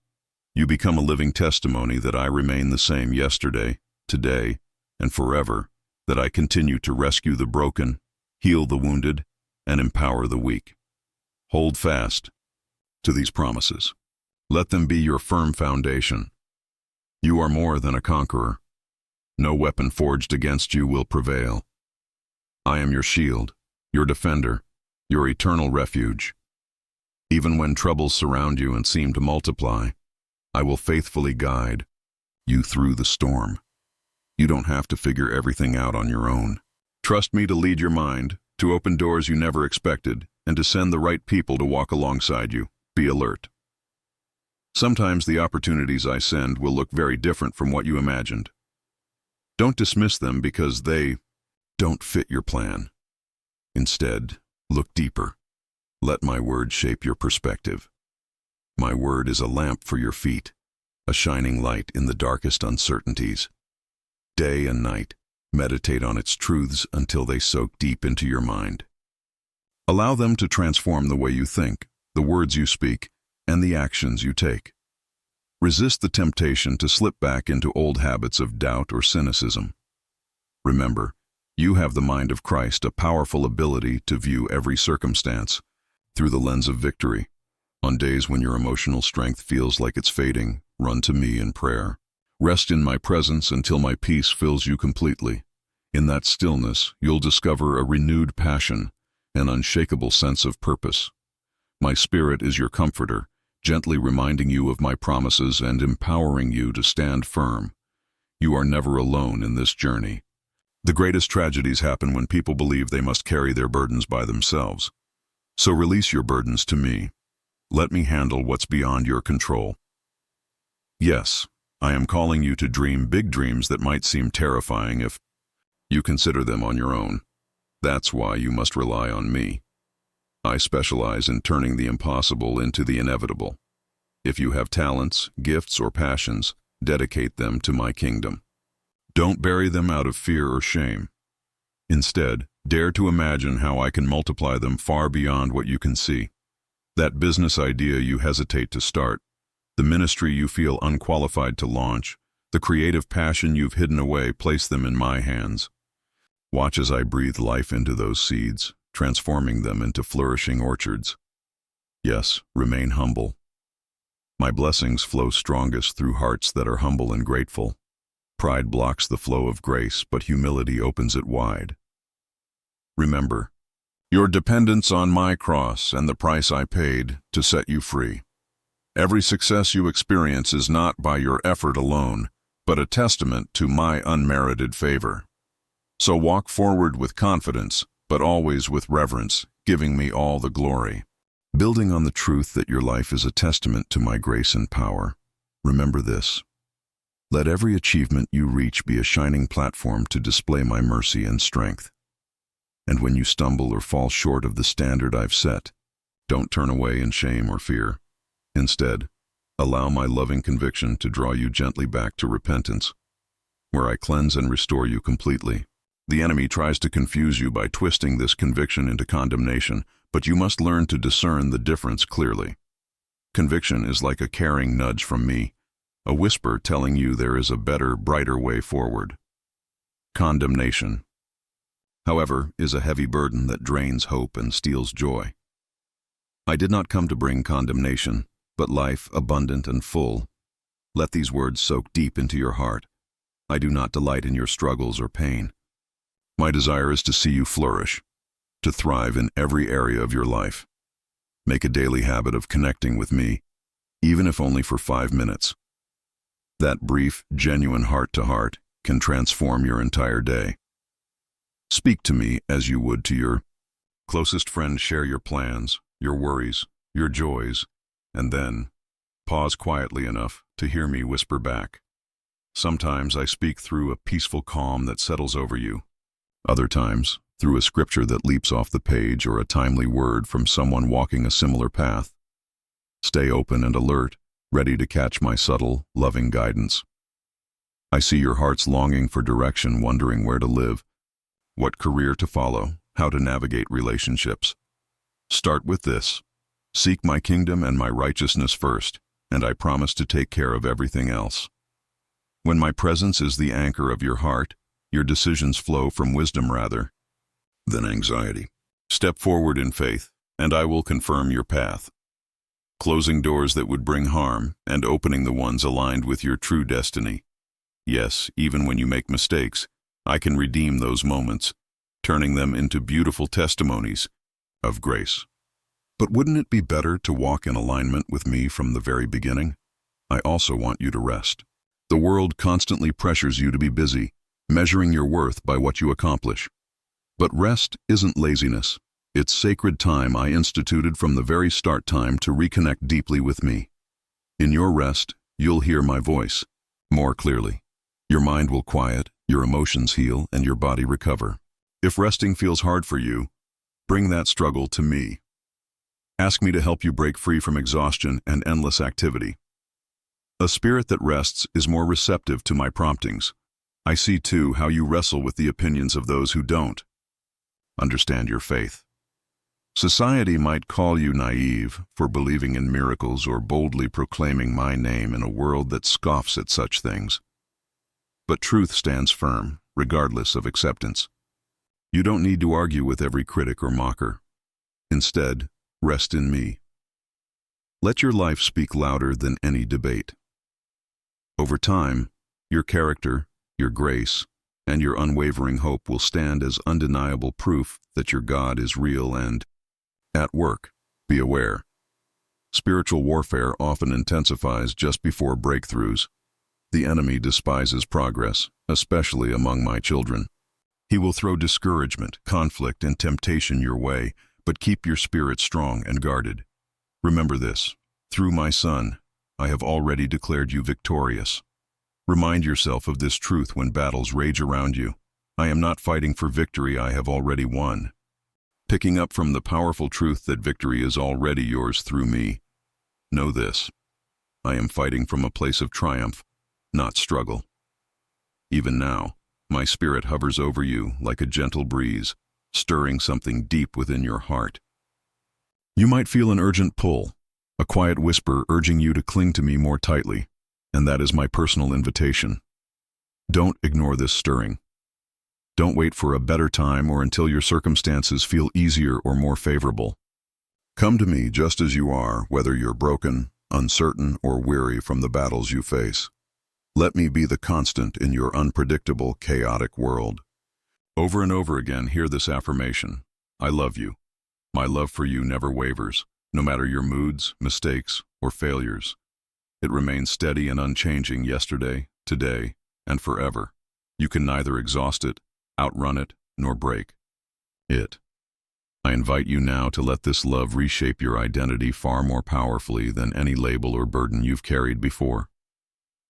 S1: You become a living testimony that I remain the same yesterday, today, and forever, that I continue to rescue the broken, heal the wounded, and empower the weak. Hold fast to these promises. Let them be your firm foundation. You are more than a conqueror. No weapon forged against you will prevail. I am your shield, your defender, your eternal refuge. Even when troubles surround you and seem to multiply, I will faithfully guide you through the storm. You don't have to figure everything out on your own. Trust me to lead your mind, to open doors you never expected, and to send the right people to walk alongside you. Be alert. Sometimes the opportunities I send will look very different from what you imagined. Don't dismiss them because they don't fit your plan. Instead, look deeper. Let my word shape your perspective. My word is a lamp for your feet, a shining light in the darkest uncertainties. Day and night, meditate on its truths until they soak deep into your mind. Allow them to transform the way you think, the words you speak, and the actions you take. Resist the temptation to slip back into old habits of doubt or cynicism. Remember, you have the mind of Christ, a powerful ability to view every circumstance through the lens of victory. On days when your emotional strength feels like it's fading, run to me in prayer. Rest in my presence until my peace fills you completely. In that stillness, you'll discover a renewed passion, an unshakable sense of purpose. My spirit is your comforter, gently reminding you of my promises and empowering you to stand firm. You are never alone in this journey. The greatest tragedies happen when people believe they must carry their burdens by themselves. So release your burdens to me. Let me handle what's beyond your control. Yes, I am calling you to dream big dreams that might seem terrifying if you consider them on your own. That's why you must rely on me. I specialize in turning the impossible into the inevitable. If you have talents, gifts, or passions, dedicate them to my kingdom. Don't bury them out of fear or shame. Instead, dare to imagine how I can multiply them far beyond what you can see. That business idea you hesitate to start, the ministry you feel unqualified to launch, the creative passion you've hidden away, place them in my hands. Watch as I breathe life into those seeds, transforming them into flourishing orchards. Yes, remain humble. My blessings flow strongest through hearts that are humble and grateful. Pride blocks the flow of grace, but humility opens it wide. Remember, your dependence on my cross and the price I paid to set you free. Every success you experience is not by your effort alone, but a testament to my unmerited favor. So walk forward with confidence, but always with reverence, giving me all the glory. Building on the truth that your life is a testament to my grace and power, remember this. Let every achievement you reach be a shining platform to display my mercy and strength. And when you stumble or fall short of the standard I've set, don't turn away in shame or fear. Instead, allow my loving conviction to draw you gently back to repentance, where I cleanse and restore you completely. The enemy tries to confuse you by twisting this conviction into condemnation, but you must learn to discern the difference clearly. Conviction is like a caring nudge from me, a whisper telling you there is a better, brighter way forward. Condemnation, however, is a heavy burden that drains hope and steals joy. I did not come to bring condemnation, but life abundant and full. Let these words soak deep into your heart. I do not delight in your struggles or pain. My desire is to see you flourish, to thrive in every area of your life. Make a daily habit of connecting with me, even if only for 5 minutes. That brief, genuine heart-to-heart can transform your entire day. Speak to me as you would to your closest friend. Share your plans, your worries, your joys, and then pause quietly enough to hear me whisper back. Sometimes I speak through a peaceful calm that settles over you. Other times, through a scripture that leaps off the page or a timely word from someone walking a similar path. Stay open and alert, ready to catch my subtle, loving guidance. I see your heart's longing for direction, wondering where to live, what career to follow, how to navigate relationships. Start with this. Seek my kingdom and my righteousness first, and I promise to take care of everything else. When my presence is the anchor of your heart, your decisions flow from wisdom rather than anxiety. Step forward in faith, and I will confirm your path, closing doors that would bring harm and opening the ones aligned with your true destiny. Yes, even when you make mistakes, I can redeem those moments, turning them into beautiful testimonies of grace. But wouldn't it be better to walk in alignment with me from the very beginning? I also want you to rest. The world constantly pressures you to be busy, measuring your worth by what you accomplish. But rest isn't laziness. It's sacred time I instituted from the very start, time to reconnect deeply with me. In your rest, you'll hear my voice more clearly. Your mind will quiet, your emotions heal, and your body recover. If resting feels hard for you, Bring that struggle to me. Ask me to help you break free from exhaustion and endless activity. A spirit that rests is more receptive to my promptings. I see, too, how you wrestle with the opinions of those who don't understand your faith. Society might call you naive for believing in miracles or boldly proclaiming my name in a world that scoffs at such things. But truth stands firm, regardless of acceptance. You don't need to argue with every critic or mocker. Instead, rest in me. Let your life speak louder than any debate. Over time, your character, your grace, and your unwavering hope will stand as undeniable proof that your God is real and at work. Be aware. Spiritual warfare often intensifies just before breakthroughs. The enemy despises progress, especially among my children. He will throw discouragement, conflict, and temptation your way, but keep your spirit strong and guarded. Remember this: through my Son, I have already declared you victorious. Remind yourself of this truth when battles rage around you. I am not fighting for victory, I have already won. Picking up from the powerful truth that victory is already yours through me, know this: I am fighting from a place of triumph, not struggle. Even now, my spirit hovers over you like a gentle breeze, stirring something deep within your heart. You might feel an urgent pull, a quiet whisper urging you to cling to me more tightly, and that is my personal invitation. Don't ignore this stirring. Don't wait for a better time or until your circumstances feel easier or more favorable. Come to me just as you are, whether you're broken, uncertain, or weary from the battles you face. Let me be the constant in your unpredictable, chaotic world. Over and over again, hear this affirmation: I love you. My love for you never wavers, no matter your moods, mistakes, or failures. It remains steady and unchanging yesterday, today, and forever. You can neither exhaust it, outrun it, nor break it. I invite you now to let this love reshape your identity far more powerfully than any label or burden you've carried before.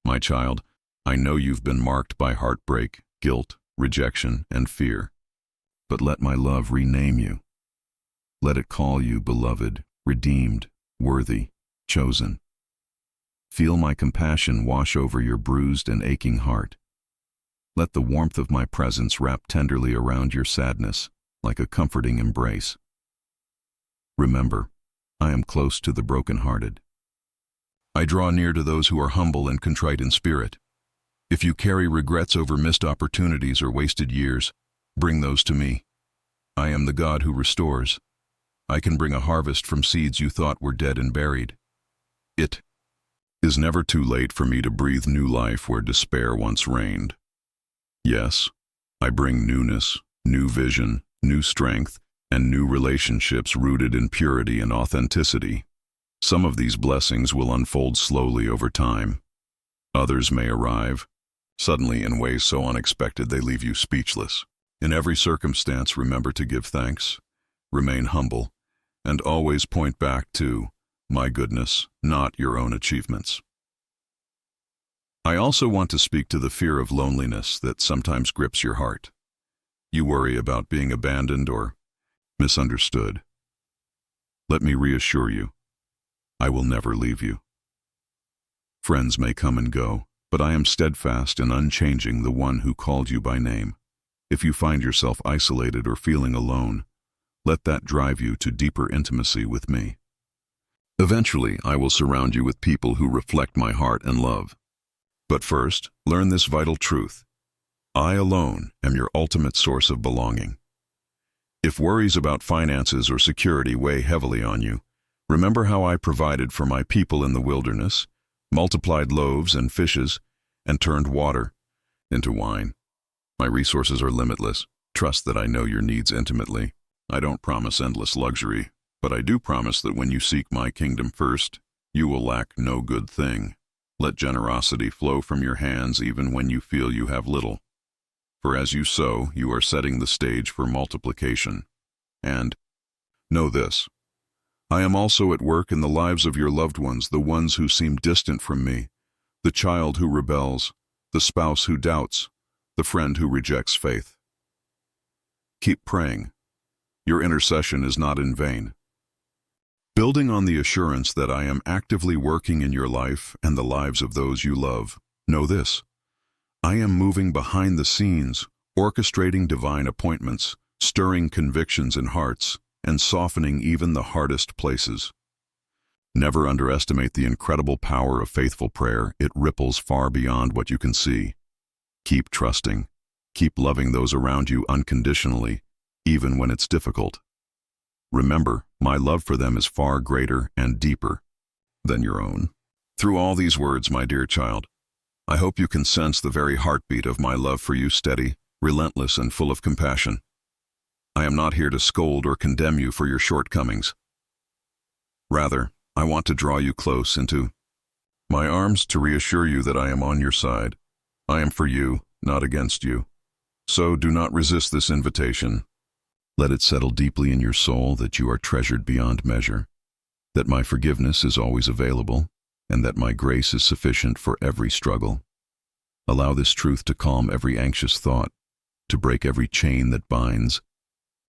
S1: My child, I know you've been marked by heartbreak, guilt, rejection, and fear. But let my love rename you. Let it call you beloved, redeemed, worthy, chosen. Feel my compassion wash over your bruised and aching heart. Let the warmth of my presence wrap tenderly around your sadness, like a comforting embrace. Remember, I am close to the brokenhearted. I draw near to those who are humble and contrite in spirit. If you carry regrets over missed opportunities or wasted years, bring those to me. I am the God who restores. I can bring a harvest from seeds you thought were dead and buried. It is never too late for me to breathe new life where despair once reigned. Yes, I bring newness, new vision, new strength, and new relationships rooted in purity and authenticity. Some of these blessings will unfold slowly over time. Others may arrive suddenly in ways so unexpected they leave you speechless. In every circumstance, remember to give thanks, remain humble, and always point back to my goodness, not your own achievements. I also want to speak to the fear of loneliness that sometimes grips your heart. You worry about being abandoned or misunderstood. Let me reassure you, I will never leave you. Friends may come and go, but I am steadfast and unchanging, the one who called you by name. If you find yourself isolated or feeling alone, let that drive you to deeper intimacy with me. Eventually, I will surround you with people who reflect my heart and love. But first, learn this vital truth: I alone am your ultimate source of belonging. If worries about finances or security weigh heavily on you, remember how I provided for my people in the wilderness, multiplied loaves and fishes, and turned water into wine. My resources are limitless. Trust that I know your needs intimately. I don't promise endless luxury, but I do promise that when you seek my kingdom first, you will lack no good thing. Let generosity flow from your hands even when you feel you have little. For as you sow, you are setting the stage for multiplication. And know this: I am also at work in the lives of your loved ones, the ones who seem distant from me, the child who rebels, the spouse who doubts, the friend who rejects faith. Keep praying. Your intercession is not in vain. Building on the assurance that I am actively working in your life and the lives of those you love, know this: I am moving behind the scenes, orchestrating divine appointments, stirring convictions in hearts, and softening even the hardest places. Never underestimate the incredible power of faithful prayer. It ripples far beyond what you can see. Keep trusting. Keep loving those around you unconditionally, even when it's difficult. Remember, my love for them is far greater and deeper than your own. Through all these words, my dear child, I hope you can sense the very heartbeat of my love for you, steady, relentless, and full of compassion. I am not here to scold or condemn you for your shortcomings. Rather, I want to draw you close into my arms to reassure you that I am on your side. I am for you, not against you. So do not resist this invitation. Let it settle deeply in your soul that you are treasured beyond measure, that my forgiveness is always available, and that my grace is sufficient for every struggle. Allow this truth to calm every anxious thought, to break every chain that binds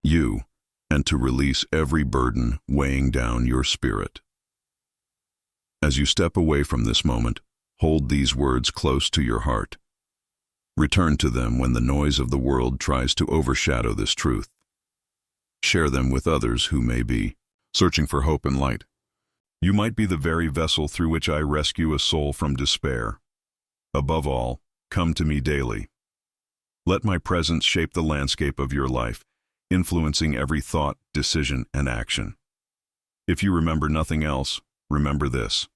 S1: you, and to release every burden weighing down your spirit. As you step away from this moment, hold these words close to your heart. Return to them when the noise of the world tries to overshadow this truth. Share them with others who may be searching for hope and light. You might be the very vessel through which I rescue a soul from despair. Above all, come to me daily. Let my presence shape the landscape of your life, influencing every thought, decision, and action. If you remember nothing else, remember this: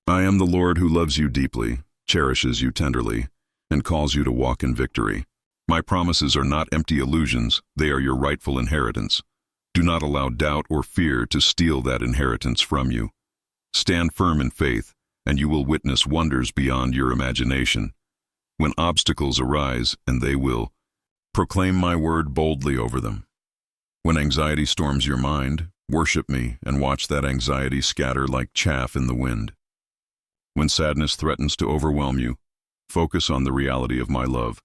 S1: I am the Lord who loves you deeply, cherishes you tenderly, and calls you to walk in victory. My promises are not empty illusions, they are your rightful inheritance. Do not allow doubt or fear to steal that inheritance from you. Stand firm in faith, and you will witness wonders beyond your imagination. When obstacles arise, and they will, proclaim my word boldly over them. When anxiety storms your mind, worship me and watch that anxiety scatter like chaff in the wind. When sadness threatens to overwhelm you, focus on the reality of my love,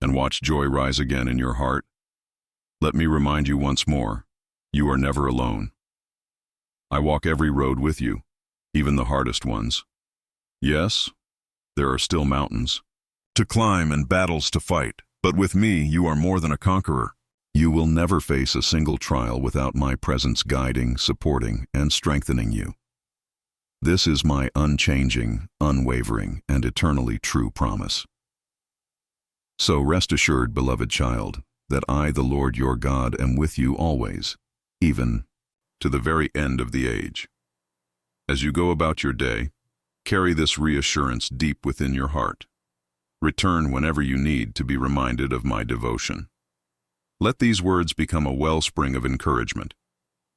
S1: and watch joy rise again in your heart. Let me remind you once more, you are never alone. I walk every road with you, even the hardest ones. Yes, there are still mountains to climb and battles to fight, but with me you are more than a conqueror. You will never face a single trial without my presence guiding, supporting, and strengthening you. This is my unchanging, unwavering, and eternally true promise. So rest assured, beloved child, that I, the Lord your God, am with you always, even to the very end of the age. As you go about your day, carry this reassurance deep within your heart. Return whenever you need to be reminded of my devotion. Let these words become a wellspring of encouragement,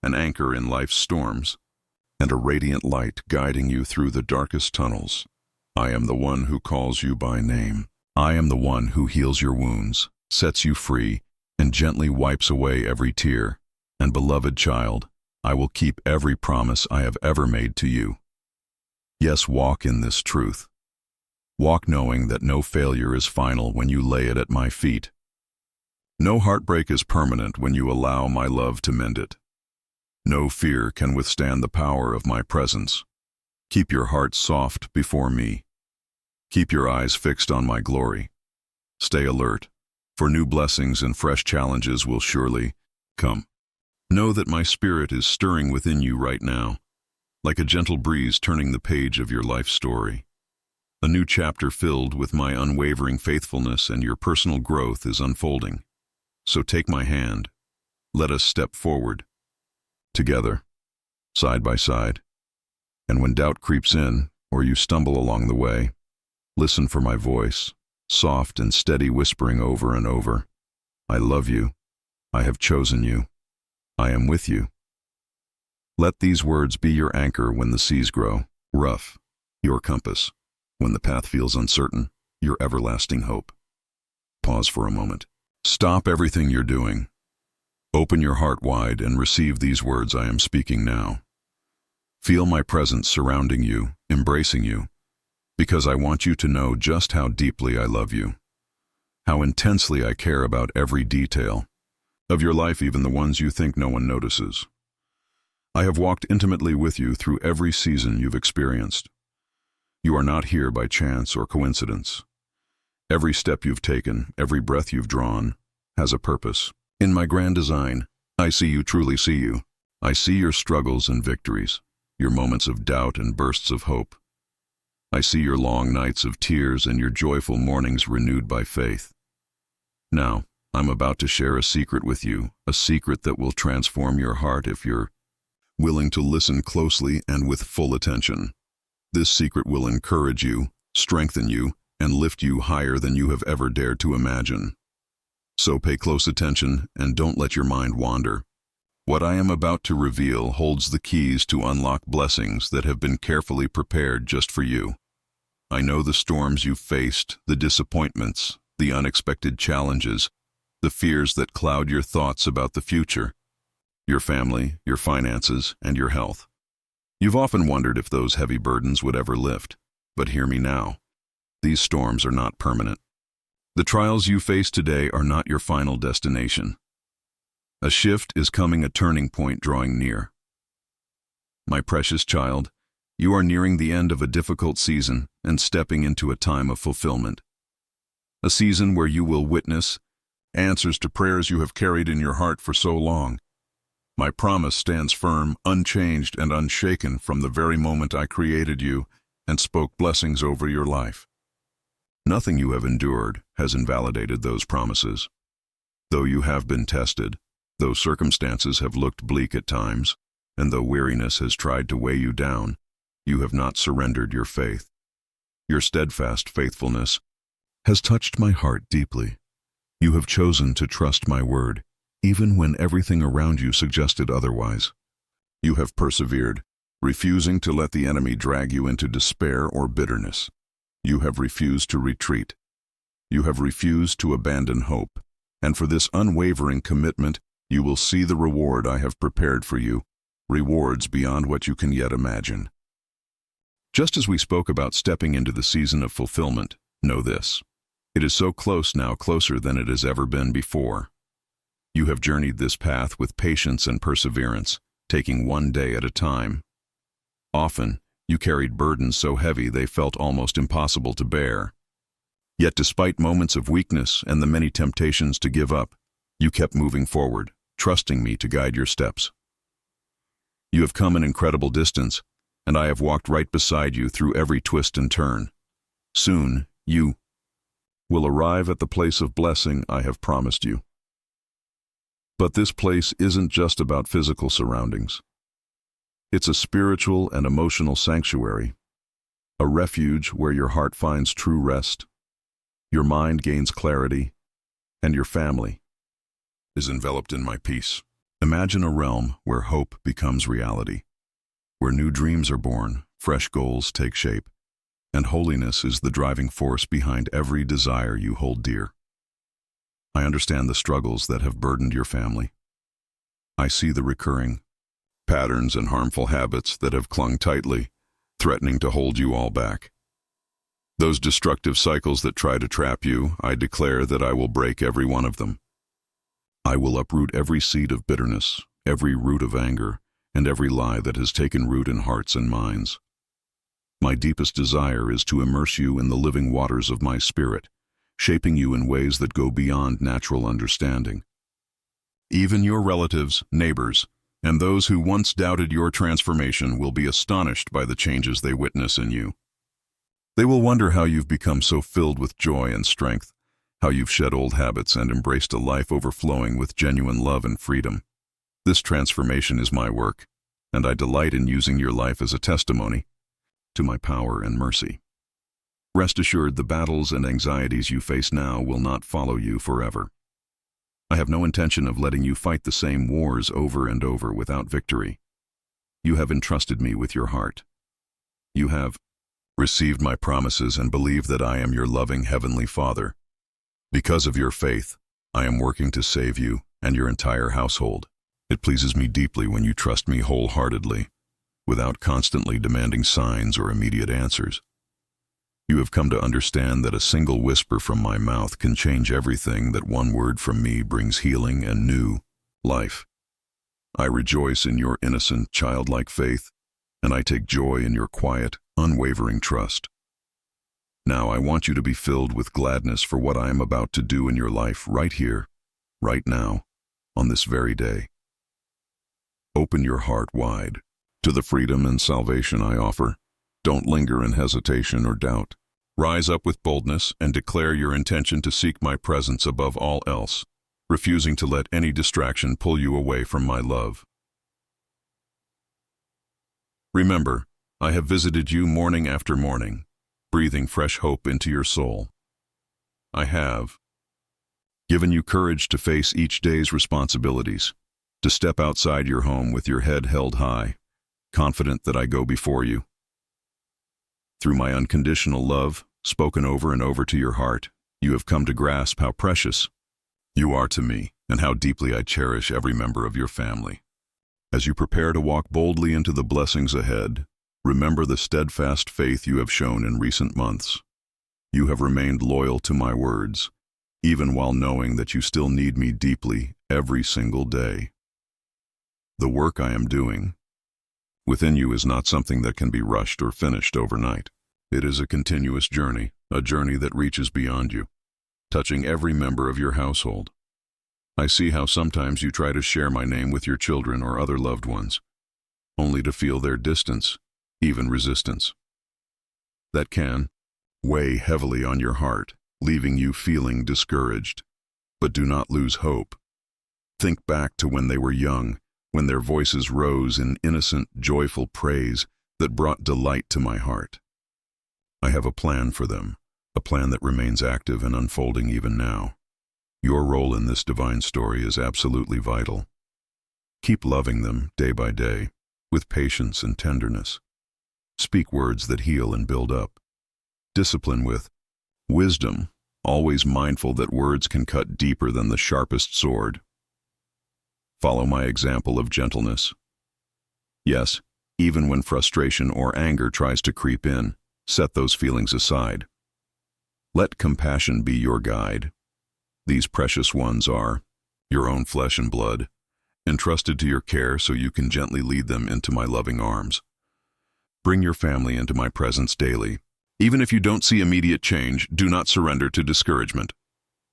S1: an anchor in life's storms, and a radiant light guiding you through the darkest tunnels. I am the one who calls you by name. I am the one who heals your wounds, sets you free, and gently wipes away every tear. And beloved child, I will keep every promise I have ever made to you. Yes, walk in this truth. Walk knowing that no failure is final when you lay it at my feet. No heartbreak is permanent when you allow my love to mend it. No fear can withstand the power of my presence. Keep your heart soft before me. Keep your eyes fixed on my glory. Stay alert, for new blessings and fresh challenges will surely come. Know that my spirit is stirring within you right now, like a gentle breeze turning the page of your life story. A new chapter filled with my unwavering faithfulness and your personal growth is unfolding. So take my hand. Let us step forward, together, side by side. And when doubt creeps in, or you stumble along the way, listen for my voice, soft and steady, whispering over and over, I love you. I have chosen you. I am with you. Let these words be your anchor when the seas grow rough, your compass. When the path feels uncertain, your everlasting hope. Pause for a moment. Stop everything you're doing. Open your heart wide and receive these words I am speaking now. Feel my presence surrounding you, embracing you, because I want you to know just how deeply I love you, how intensely I care about every detail, of your life, even the ones you think no one notices. I have walked intimately with you through every season you've experienced. You are not here by chance or coincidence. Every step you've taken, every breath you've drawn, has a purpose. In my grand design, I see you, truly see you. I see your struggles and victories, your moments of doubt and bursts of hope. I see your long nights of tears and your joyful mornings renewed by faith. Now, I'm about to share a secret with you, a secret that will transform your heart if you're willing to listen closely and with full attention. This secret will encourage you, strengthen you, and lift you higher than you have ever dared to imagine. So pay close attention and don't let your mind wander. What I am about to reveal holds the keys to unlock blessings that have been carefully prepared just for you. I know the storms you've faced, the disappointments, the unexpected challenges, the fears that cloud your thoughts about the future, your family, your finances, and your health. You've often wondered if those heavy burdens would ever lift, but hear me now. These storms are not permanent. The trials you face today are not your final destination. A shift is coming, a turning point drawing near. My precious child, you are nearing the end of a difficult season and stepping into a time of fulfillment. A season where you will witness answers to prayers you have carried in your heart for so long. My promise stands firm, unchanged and unshaken from the very moment I created you and spoke blessings over your life. Nothing you have endured has invalidated those promises. Though you have been tested, though circumstances have looked bleak at times, and though weariness has tried to weigh you down, you have not surrendered your faith. Your steadfast faithfulness has touched my heart deeply. You have chosen to trust my word, even when everything around you suggested otherwise. You have persevered, refusing to let the enemy drag you into despair or bitterness. You have refused to retreat. You have refused to abandon hope. And for this unwavering commitment, you will see the reward I have prepared for you, rewards beyond what you can yet imagine. Just as we spoke about stepping into the season of fulfillment, know this. It is so close now, closer than it has ever been before. You have journeyed this path with patience and perseverance, taking one day at a time. Often, you carried burdens so heavy they felt almost impossible to bear. Yet despite moments of weakness and the many temptations to give up, you kept moving forward, trusting me to guide your steps. You have come an incredible distance, and I have walked right beside you through every twist and turn. Soon, you will arrive at the place of blessing I have promised you. But this place isn't just about physical surroundings. It's a spiritual and emotional sanctuary, a refuge where your heart finds true rest, your mind gains clarity, and your family is enveloped in my peace. Imagine a realm where hope becomes reality, where new dreams are born, fresh goals take shape, and holiness is the driving force behind every desire you hold dear. I understand the struggles that have burdened your family. I see the recurring patterns and harmful habits that have clung tightly, threatening to hold you all back. Those destructive cycles that try to trap you, I declare that I will break every one of them. I will uproot every seed of bitterness, every root of anger, and every lie that has taken root in hearts and minds. My deepest desire is to immerse you in the living waters of my spirit, shaping you in ways that go beyond natural understanding. Even your relatives, neighbors, and those who once doubted your transformation will be astonished by the changes they witness in you. They will wonder how you've become so filled with joy and strength, how you've shed old habits and embraced a life overflowing with genuine love and freedom. This transformation is my work, and I delight in using your life as a testimony to my power and mercy. Rest assured, the battles and anxieties you face now will not follow you forever. I have no intention of letting you fight the same wars over and over without victory. You have entrusted me with your heart. You have received my promises and believe that I am your loving Heavenly Father. Because of your faith, I am working to save you and your entire household. It pleases me deeply when you trust me wholeheartedly, without constantly demanding signs or immediate answers. You have come to understand that a single whisper from my mouth can change everything, that one word from me brings healing and new life. I rejoice in your innocent, childlike faith, and I take joy in your quiet, unwavering trust. Now I want you to be filled with gladness for what I am about to do in your life right here, right now, on this very day. Open your heart wide to the freedom and salvation I offer. Don't linger in hesitation or doubt. Rise up with boldness and declare your intention to seek my presence above all else, refusing to let any distraction pull you away from my love. Remember, I have visited you morning after morning, breathing fresh hope into your soul. I have given you courage to face each day's responsibilities, to step outside your home with your head held high, confident that I go before you. Through my unconditional love, spoken over and over to your heart, you have come to grasp how precious you are to me and how deeply I cherish every member of your family. As you prepare to walk boldly into the blessings ahead, remember the steadfast faith you have shown in recent months. You have remained loyal to my words, even while knowing that you still need me deeply every single day. The work I am doing within you is not something that can be rushed or finished overnight. It is a continuous journey, a journey that reaches beyond you, touching every member of your household. I see how sometimes you try to share my name with your children or other loved ones, only to feel their distance, even resistance. That can weigh heavily on your heart, leaving you feeling discouraged. But do not lose hope. Think back to when they were young, when their voices rose in innocent, joyful praise that brought delight to my heart. I have a plan for them, a plan that remains active and unfolding even now. Your role in this divine story is absolutely vital. Keep loving them day by day, with patience and tenderness. Speak words that heal and build up. Discipline with wisdom, always mindful that words can cut deeper than the sharpest sword. Follow my example of gentleness. Yes, even when frustration or anger tries to creep in, set those feelings aside. Let compassion be your guide. These precious ones are your own flesh and blood, entrusted to your care so you can gently lead them into my loving arms. Bring your family into my presence daily. Even if you don't see immediate change, do not surrender to discouragement.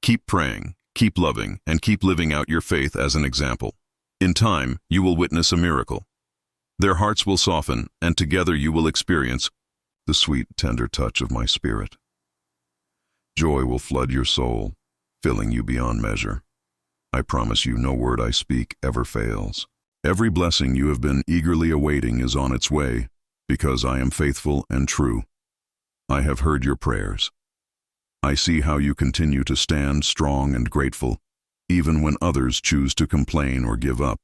S1: Keep praying, keep loving, and keep living out your faith as an example. In time, you will witness a miracle. Their hearts will soften, and together you will experience the sweet, tender touch of my spirit. Joy will flood your soul, filling you beyond measure. I promise you no word I speak ever fails. Every blessing you have been eagerly awaiting is on its way, because I am faithful and true. I have heard your prayers. I see how you continue to stand strong and grateful, even when others choose to complain or give up.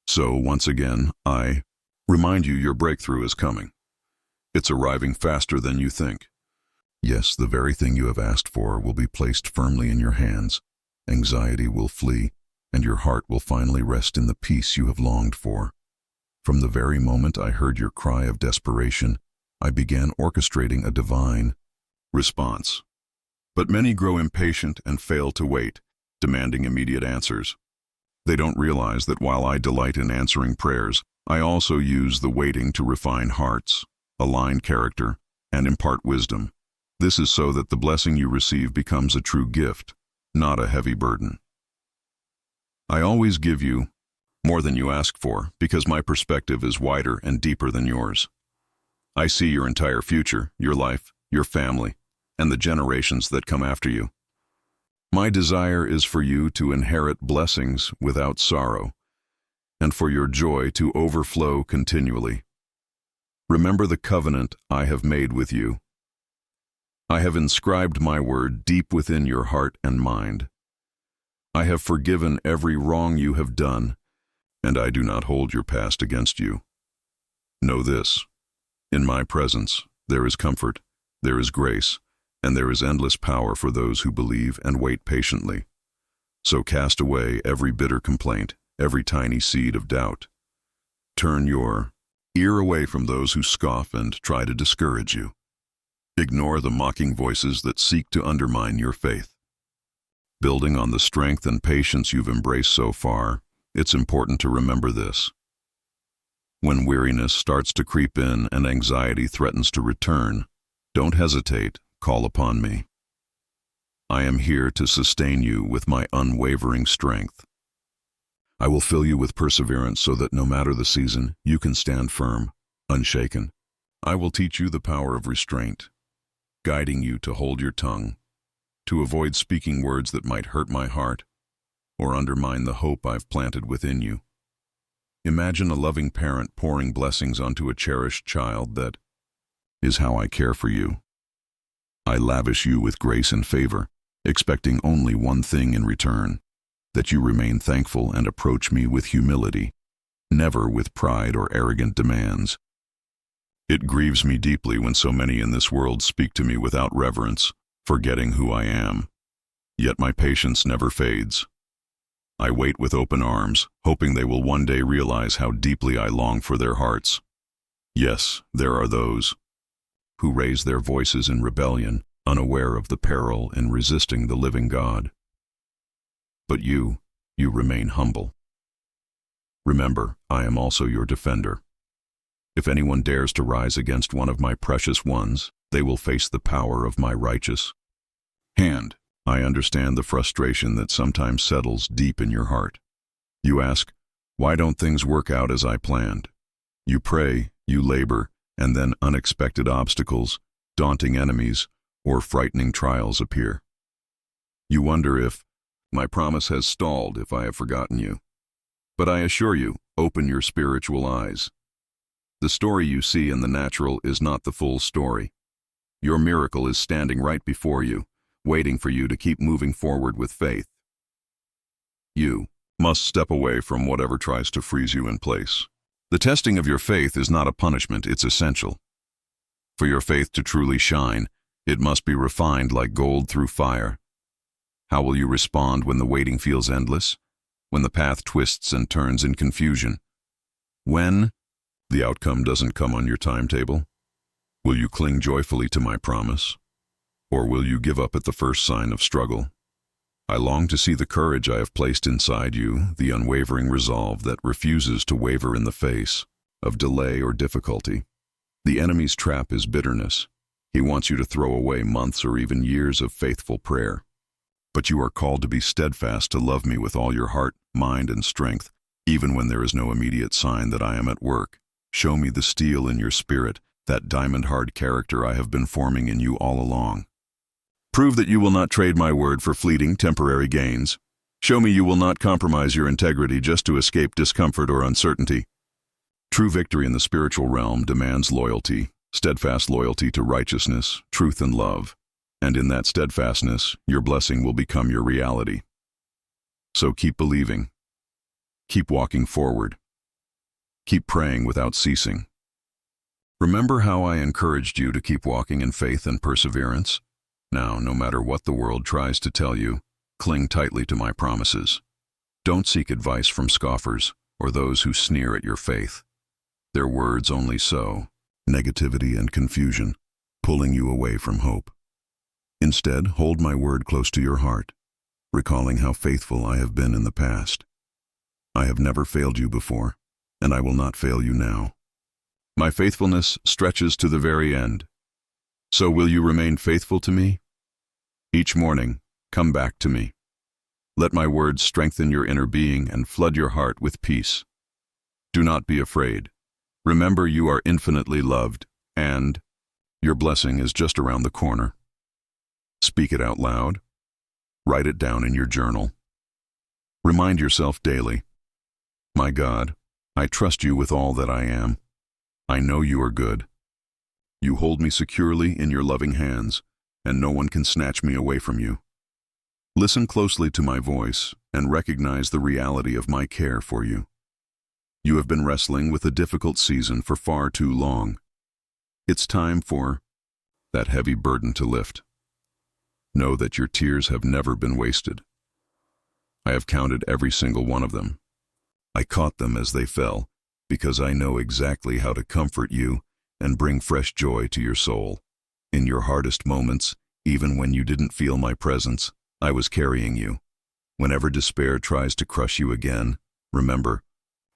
S1: So, once again, I remind you your breakthrough is coming. It's arriving faster than you think. Yes, the very thing you have asked for will be placed firmly in your hands. Anxiety will flee, and your heart will finally rest in the peace you have longed for. From the very moment I heard your cry of desperation, I began orchestrating a divine response. But many grow impatient and fail to wait, demanding immediate answers. They don't realize that while I delight in answering prayers, I also use the waiting to refine hearts, align character, and impart wisdom. This is so that the blessing you receive becomes a true gift, not a heavy burden. I always give you more than you ask for, because my perspective is wider and deeper than yours. I see your entire future, your life, your family, and the generations that come after you. My desire is for you to inherit blessings without sorrow, and for your joy to overflow continually. Remember the covenant I have made with you. I have inscribed my word deep within your heart and mind. I have forgiven every wrong you have done, and I do not hold your past against you. Know this: in my presence there is comfort, there is grace, and there is endless power for those who believe and wait patiently. So cast away every bitter complaint, every tiny seed of doubt. Turn your ear away from those who scoff and try to discourage you. Ignore the mocking voices that seek to undermine your faith. Building on the strength and patience you've embraced so far, it's important to remember this. When weariness starts to creep in and anxiety threatens to return, don't hesitate, call upon me. I am here to sustain you with my unwavering strength. I will fill you with perseverance so that no matter the season, you can stand firm, unshaken. I will teach you the power of restraint, guiding you to hold your tongue, to avoid speaking words that might hurt my heart or undermine the hope I've planted within you. Imagine a loving parent pouring blessings onto a cherished child. That is how I care for you. I lavish you with grace and favor, expecting only one thing in return, that you remain thankful and approach me with humility, never with pride or arrogant demands. It grieves me deeply when so many in this world speak to me without reverence, forgetting who I am. Yet my patience never fades. I wait with open arms, hoping they will one day realize how deeply I long for their hearts. Yes, there are those who raise their voices in rebellion, unaware of the peril in resisting the living God. But you remain humble. Remember, I am also your defender. If anyone dares to rise against one of my precious ones, they will face the power of my righteous hand. I understand the frustration that sometimes settles deep in your heart. You ask, why don't things work out as I planned? You pray, you labor, and then unexpected obstacles, daunting enemies, or frightening trials appear. You wonder if my promise has stalled, if I have forgotten you. But I assure you, open your spiritual eyes. The story you see in the natural is not the full story. Your miracle is standing right before you, waiting for you to keep moving forward with faith. You must step away from whatever tries to freeze you in place. The testing of your faith is not a punishment, it's essential. For your faith to truly shine, it must be refined like gold through fire. How will you respond when the waiting feels endless? When the path twists and turns in confusion? When the outcome doesn't come on your timetable? Will you cling joyfully to my promise? Or will you give up at the first sign of struggle? I long to see the courage I have placed inside you, the unwavering resolve that refuses to waver in the face of delay or difficulty. The enemy's trap is bitterness. He wants you to throw away months or even years of faithful prayer. But you are called to be steadfast, to love me with all your heart, mind, and strength, even when there is no immediate sign that I am at work. Show me the steel in your spirit, that diamond-hard character I have been forming in you all along. Prove that you will not trade my word for fleeting, temporary gains. Show me you will not compromise your integrity just to escape discomfort or uncertainty. True victory in the spiritual realm demands loyalty, steadfast loyalty to righteousness, truth, and love. And in that steadfastness, your blessing will become your reality. So keep believing. Keep walking forward. Keep praying without ceasing. Remember how I encouraged you to keep walking in faith and perseverance? Now, no matter what the world tries to tell you, cling tightly to my promises. Don't seek advice from scoffers or those who sneer at your faith. Their words only sow negativity and confusion, pulling you away from hope. Instead, hold my word close to your heart, recalling how faithful I have been in the past. I have never failed you before, and I will not fail you now. My faithfulness stretches to the very end. So will you remain faithful to me? Each morning, come back to me. Let my words strengthen your inner being and flood your heart with peace. Do not be afraid. Remember, you are infinitely loved, and your blessing is just around the corner. Speak it out loud. Write it down in your journal. Remind yourself daily, my God, I trust you with all that I am. I know you are good. You hold me securely in your loving hands, and no one can snatch me away from you. Listen closely to my voice and recognize the reality of my care for you. You have been wrestling with a difficult season for far too long. It's time for that heavy burden to lift. Know that your tears have never been wasted. I have counted every single one of them. I caught them as they fell, because I know exactly how to comfort you and bring fresh joy to your soul. In your hardest moments, even when you didn't feel my presence, I was carrying you. Whenever despair tries to crush you again, remember,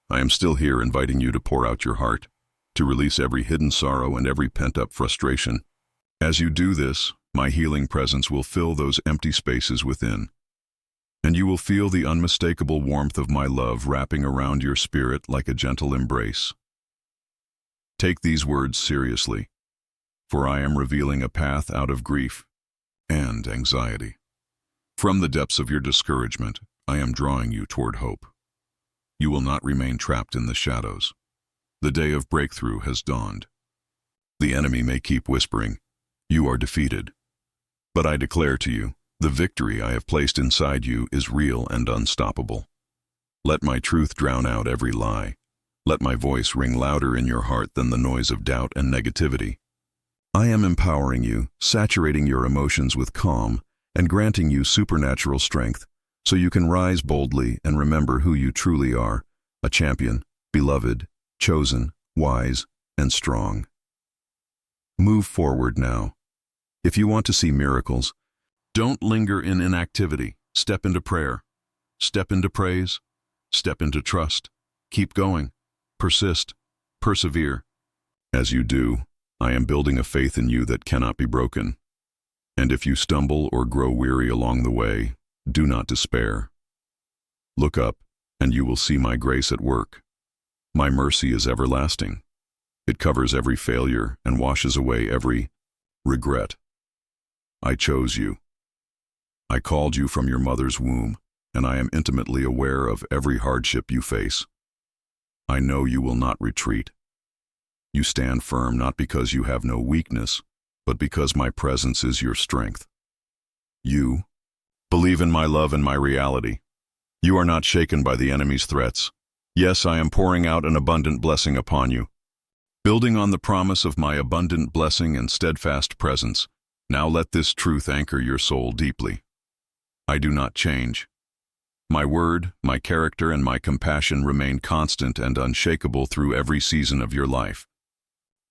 S1: I am still here inviting you to pour out your heart, to release every hidden sorrow and every pent-up frustration. As you do this, my healing presence will fill those empty spaces within, and you will feel the unmistakable warmth of my love wrapping around your spirit like a gentle embrace. Take these words seriously, for I am revealing a path out of grief and anxiety. From the depths of your discouragement, I am drawing you toward hope. You will not remain trapped in the shadows. The day of breakthrough has dawned. The enemy may keep whispering, "You are defeated." But I declare to you, the victory I have placed inside you is real and unstoppable. Let my truth drown out every lie. Let my voice ring louder in your heart than the noise of doubt and negativity. I am empowering you, saturating your emotions with calm, and granting you supernatural strength so you can rise boldly and remember who you truly are, a champion, beloved, chosen, wise, and strong. Move forward now. If you want to see miracles, don't linger in inactivity. Step into prayer. Step into praise. Step into trust. Keep going. Persist. Persevere. As you do, I am building a faith in you that cannot be broken. And if you stumble or grow weary along the way, do not despair. Look up, and you will see my grace at work. My mercy is everlasting. It covers every failure and washes away every regret. I chose you. I called you from your mother's womb, and I am intimately aware of every hardship you face. I know you will not retreat. You stand firm not because you have no weakness, but because my presence is your strength. You believe in my love and my reality. You are not shaken by the enemy's threats. Yes, I am pouring out an abundant blessing upon you. Building on the promise of my abundant blessing and steadfast presence, now let this truth anchor your soul deeply. I do not change. My word, my character, and my compassion remain constant and unshakable through every season of your life.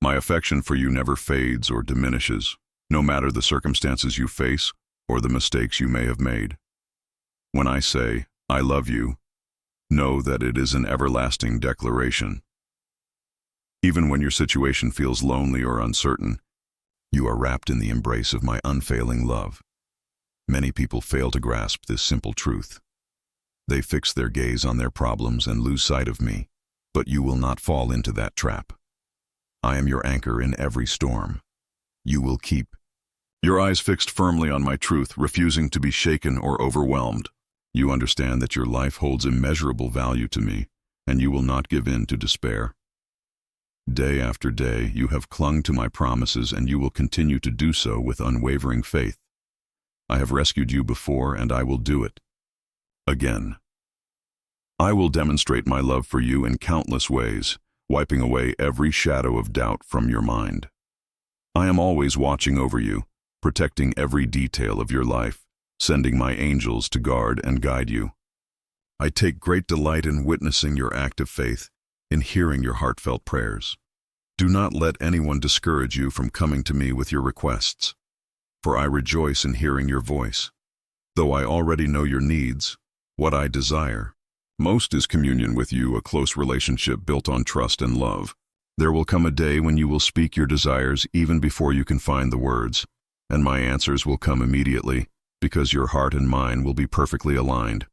S1: My affection for you never fades or diminishes, no matter the circumstances you face or the mistakes you may have made. When I say, I love you, know that it is an everlasting declaration. Even when your situation feels lonely or uncertain, you are wrapped in the embrace of my unfailing love. Many people fail to grasp this simple truth. They fix their gaze on their problems and lose sight of me, but you will not fall into that trap. I am your anchor in every storm. You will keep your eyes fixed firmly on my truth, refusing to be shaken or overwhelmed. You understand that your life holds immeasurable value to me, and you will not give in to despair. Day after day, you have clung to my promises, and you will continue to do so with unwavering faith. I have rescued you before, and I will do it again. I will demonstrate my love for you in countless ways, wiping away every shadow of doubt from your mind. I am always watching over you, protecting every detail of your life, sending my angels to guard and guide you. I take great delight in witnessing your act of faith, in hearing your heartfelt prayers. Do not let anyone discourage you from coming to me with your requests, for I rejoice in hearing your voice. Though I already know your needs, what I desire most is communion with you, a close relationship built on trust and love. There will come a day when you will speak your desires even before you can find the words, and my answers will come immediately, because your heart and mine will be perfectly aligned.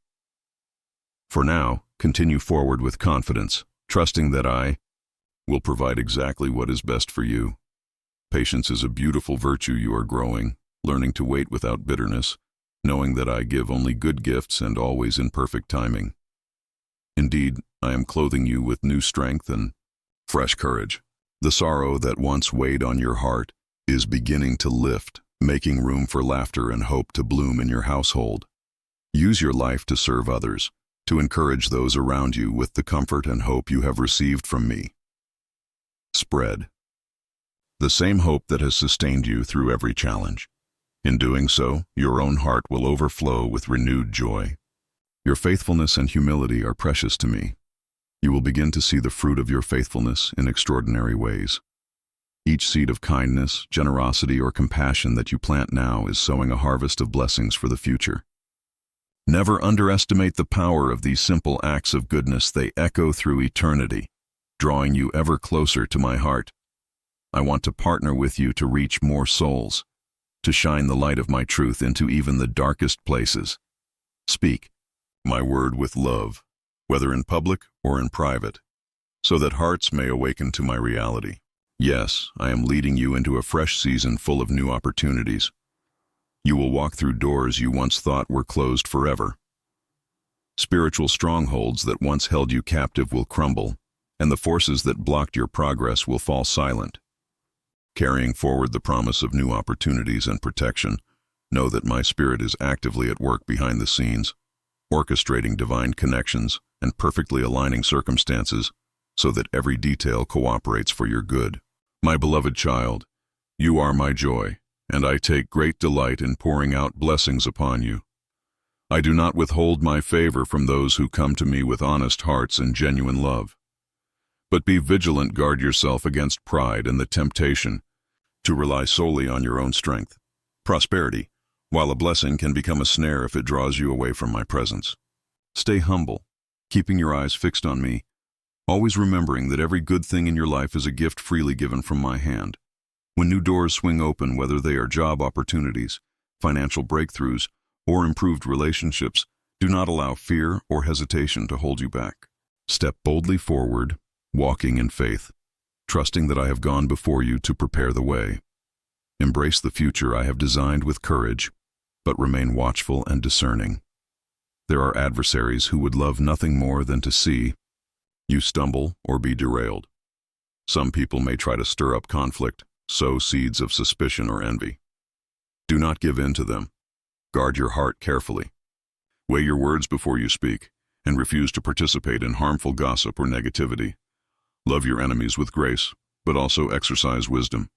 S1: For now, continue forward with confidence, trusting that I will provide exactly what is best for you. Patience is a beautiful virtue you are growing, learning to wait without bitterness, knowing that I give only good gifts and always in perfect timing. Indeed, I am clothing you with new strength and fresh courage. The sorrow that once weighed on your heart is beginning to lift, making room for laughter and hope to bloom in your household. Use your life to serve others, to encourage those around you with the comfort and hope you have received from me. Spread the same hope that has sustained you through every challenge. In doing so, your own heart will overflow with renewed joy. Your faithfulness and humility are precious to me. You will begin to see the fruit of your faithfulness in extraordinary ways. Each seed of kindness, generosity, or compassion that you plant now is sowing a harvest of blessings for the future. Never underestimate the power of these simple acts of goodness. They echo through eternity, drawing you ever closer to my heart. I want to partner with you to reach more souls, to shine the light of my truth into even the darkest places. Speak my word with love, whether in public or in private, so that hearts may awaken to my reality. Yes, I am leading you into a fresh season full of new opportunities. You will walk through doors you once thought were closed forever. Spiritual strongholds that once held you captive will crumble, and the forces that blocked your progress will fall silent. Carrying forward the promise of new opportunities and protection, know that my spirit is actively at work behind the scenes, orchestrating divine connections and perfectly aligning circumstances so that every detail cooperates for your good. My beloved child, you are my joy, and I take great delight in pouring out blessings upon you. I do not withhold my favor from those who come to me with honest hearts and genuine love. But be vigilant, guard yourself against pride and the temptation to rely solely on your own strength. Prosperity, while a blessing, can become a snare if it draws you away from my presence. Stay humble, keeping your eyes fixed on me, always remembering that every good thing in your life is a gift freely given from my hand. When new doors swing open, whether they are job opportunities, financial breakthroughs, or improved relationships, do not allow fear or hesitation to hold you back. Step boldly forward, walking in faith, trusting that I have gone before you to prepare the way. Embrace the future I have designed with courage, but remain watchful and discerning. There are adversaries who would love nothing more than to see you stumble or be derailed. Some people may try to stir up conflict, sow seeds of suspicion or envy. Do not give in to them. Guard your heart carefully. Weigh your words before you speak, and refuse to participate in harmful gossip or negativity. Love your enemies with grace, but also exercise wisdom.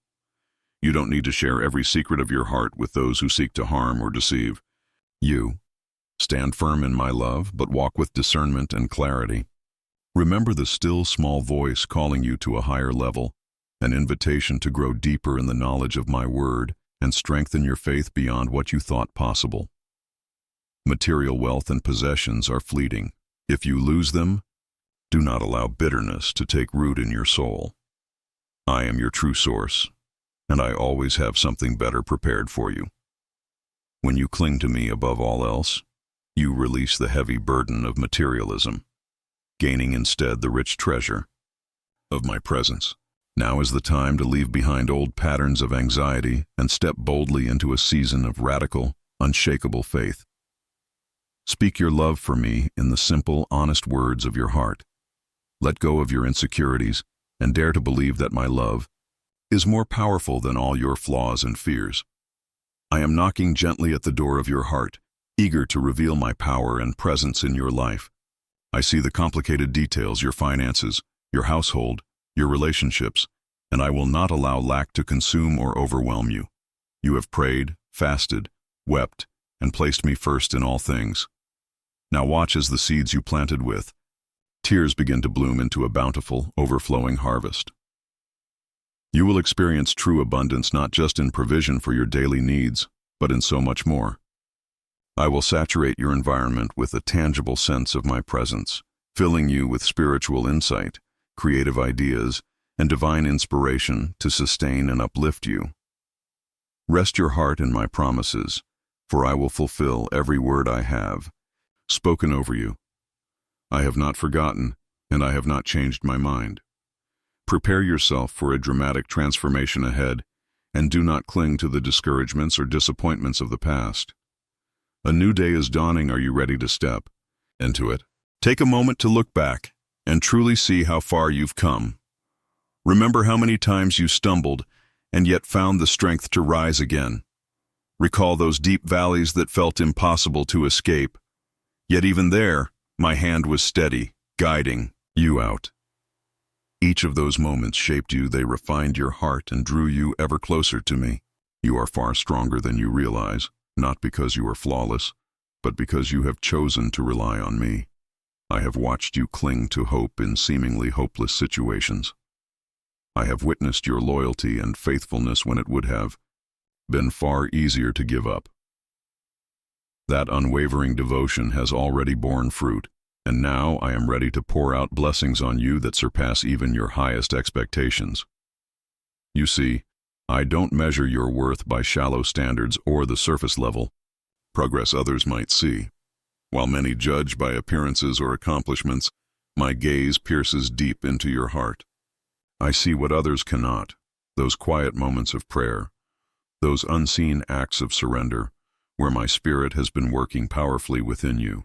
S1: You don't need to share every secret of your heart with those who seek to harm or deceive. You stand firm in my love, but walk with discernment and clarity. Remember the still small voice calling you to a higher level, an invitation to grow deeper in the knowledge of my word and strengthen your faith beyond what you thought possible. Material wealth and possessions are fleeting. If you lose them, do not allow bitterness to take root in your soul. I am your true source, and I always have something better prepared for you. When you cling to me above all else, you release the heavy burden of materialism, gaining instead the rich treasure of my presence. Now is the time to leave behind old patterns of anxiety and step boldly into a season of radical, unshakable faith. Speak your love for me in the simple, honest words of your heart. Let go of your insecurities and dare to believe that my love is more powerful than all your flaws and fears. I am knocking gently at the door of your heart, eager to reveal my power and presence in your life. I see the complicated details, your finances, your household, your relationships, and I will not allow lack to consume or overwhelm you. You have prayed, fasted, wept, and placed me first in all things. Now watch as the seeds you planted with tears begin to bloom into a bountiful, overflowing harvest. You will experience true abundance not just in provision for your daily needs, but in so much more. I will saturate your environment with a tangible sense of my presence, filling you with spiritual insight, creative ideas, and divine inspiration to sustain and uplift you. Rest your heart in my promises, for I will fulfill every word I have spoken over you. I have not forgotten, and I have not changed my mind. Prepare yourself for a dramatic transformation ahead, and do not cling to the discouragements or disappointments of the past. A new day is dawning. Are you ready to step into it? Take a moment to look back and truly see how far you've come. Remember how many times you stumbled and yet found the strength to rise again. Recall those deep valleys that felt impossible to escape. Yet even there, my hand was steady, guiding you out. Each of those moments shaped you. They refined your heart and drew you ever closer to me. You are far stronger than you realize, not because you are flawless, but because you have chosen to rely on me. I have watched you cling to hope in seemingly hopeless situations. I have witnessed your loyalty and faithfulness when it would have been far easier to give up. That unwavering devotion has already borne fruit, and now I am ready to pour out blessings on you that surpass even your highest expectations. You see, I don't measure your worth by shallow standards or the surface level progress others might see. While many judge by appearances or accomplishments, my gaze pierces deep into your heart. I see what others cannot, those quiet moments of prayer, those unseen acts of surrender, where my spirit has been working powerfully within you.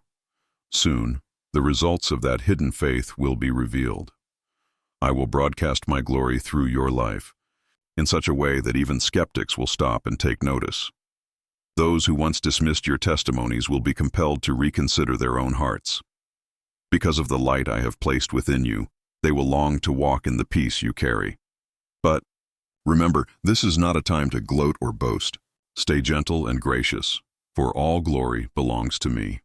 S1: Soon, the results of that hidden faith will be revealed. I will broadcast my glory through your life, in such a way that even skeptics will stop and take notice. Those who once dismissed your testimonies will be compelled to reconsider their own hearts. Because of the light I have placed within you, they will long to walk in the peace you carry. But remember, this is not a time to gloat or boast. Stay gentle and gracious, for all glory belongs to me.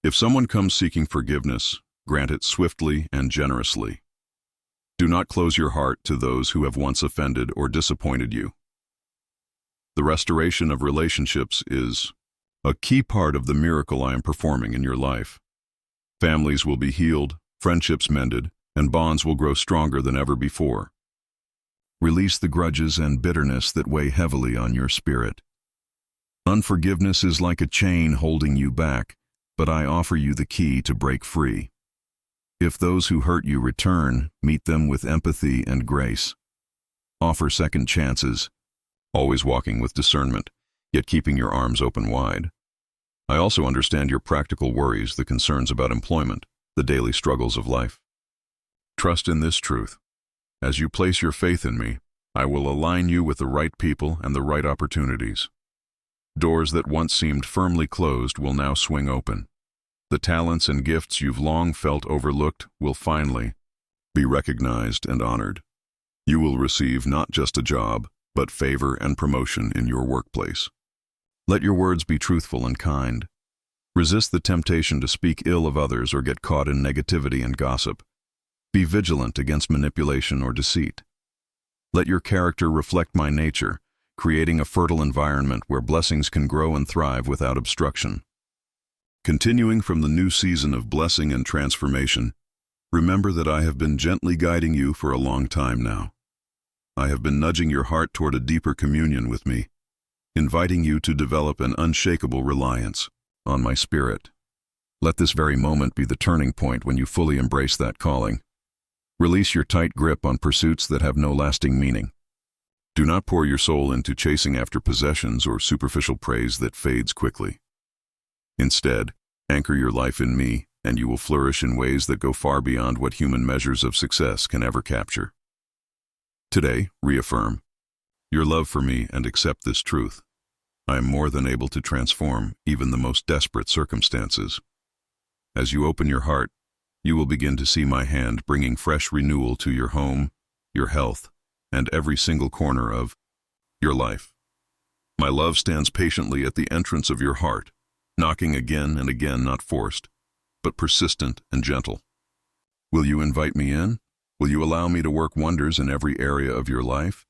S1: If someone comes seeking forgiveness, grant it swiftly and generously. Do not close your heart to those who have once offended or disappointed you. The restoration of relationships is a key part of the miracle I am performing in your life. Families will be healed, friendships mended, and bonds will grow stronger than ever before. Release the grudges and bitterness that weigh heavily on your spirit. Unforgiveness is like a chain holding you back, but I offer you the key to break free. If those who hurt you return, meet them with empathy and grace. Offer second chances, always walking with discernment, yet keeping your arms open wide. I also understand your practical worries, the concerns about employment, the daily struggles of life. Trust in this truth. As you place your faith in me, I will align you with the right people and the right opportunities. Doors that once seemed firmly closed will now swing open. The talents and gifts you've long felt overlooked will finally be recognized and honored. You will receive not just a job, but favor and promotion in your workplace. Let your words be truthful and kind. Resist the temptation to speak ill of others or get caught in negativity and gossip. Be vigilant against manipulation or deceit. Let your character reflect my nature, creating a fertile environment where blessings can grow and thrive without obstruction. Continuing from the new season of blessing and transformation, remember that I have been gently guiding you for a long time now. I have been nudging your heart toward a deeper communion with me, inviting you to develop an unshakable reliance on my spirit. Let this very moment be the turning point when you fully embrace that calling. Release your tight grip on pursuits that have no lasting meaning. Do not pour your soul into chasing after possessions or superficial praise that fades quickly. Instead, anchor your life in me, and you will flourish in ways that go far beyond what human measures of success can ever capture. Today, reaffirm your love for me and accept this truth. I am more than able to transform even the most desperate circumstances. As you open your heart, you will begin to see my hand bringing fresh renewal to your home, your health, and every single corner of your life. My love stands patiently at the entrance of your heart, knocking again and again, not forced, but persistent and gentle. Will you invite me in? Will you allow me to work wonders in every area of your life?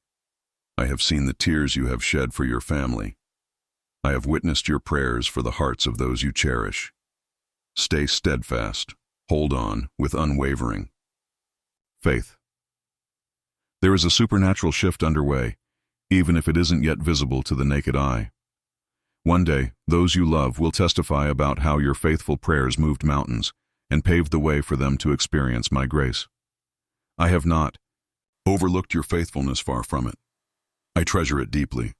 S1: I have seen the tears you have shed for your family. I have witnessed your prayers for the hearts of those you cherish. Stay steadfast. Hold on with unwavering faith. There is a supernatural shift underway, even if it isn't yet visible to the naked eye. One day, those you love will testify about how your faithful prayers moved mountains and paved the way for them to experience my grace. I have not overlooked your faithfulness, far from it. I treasure it deeply.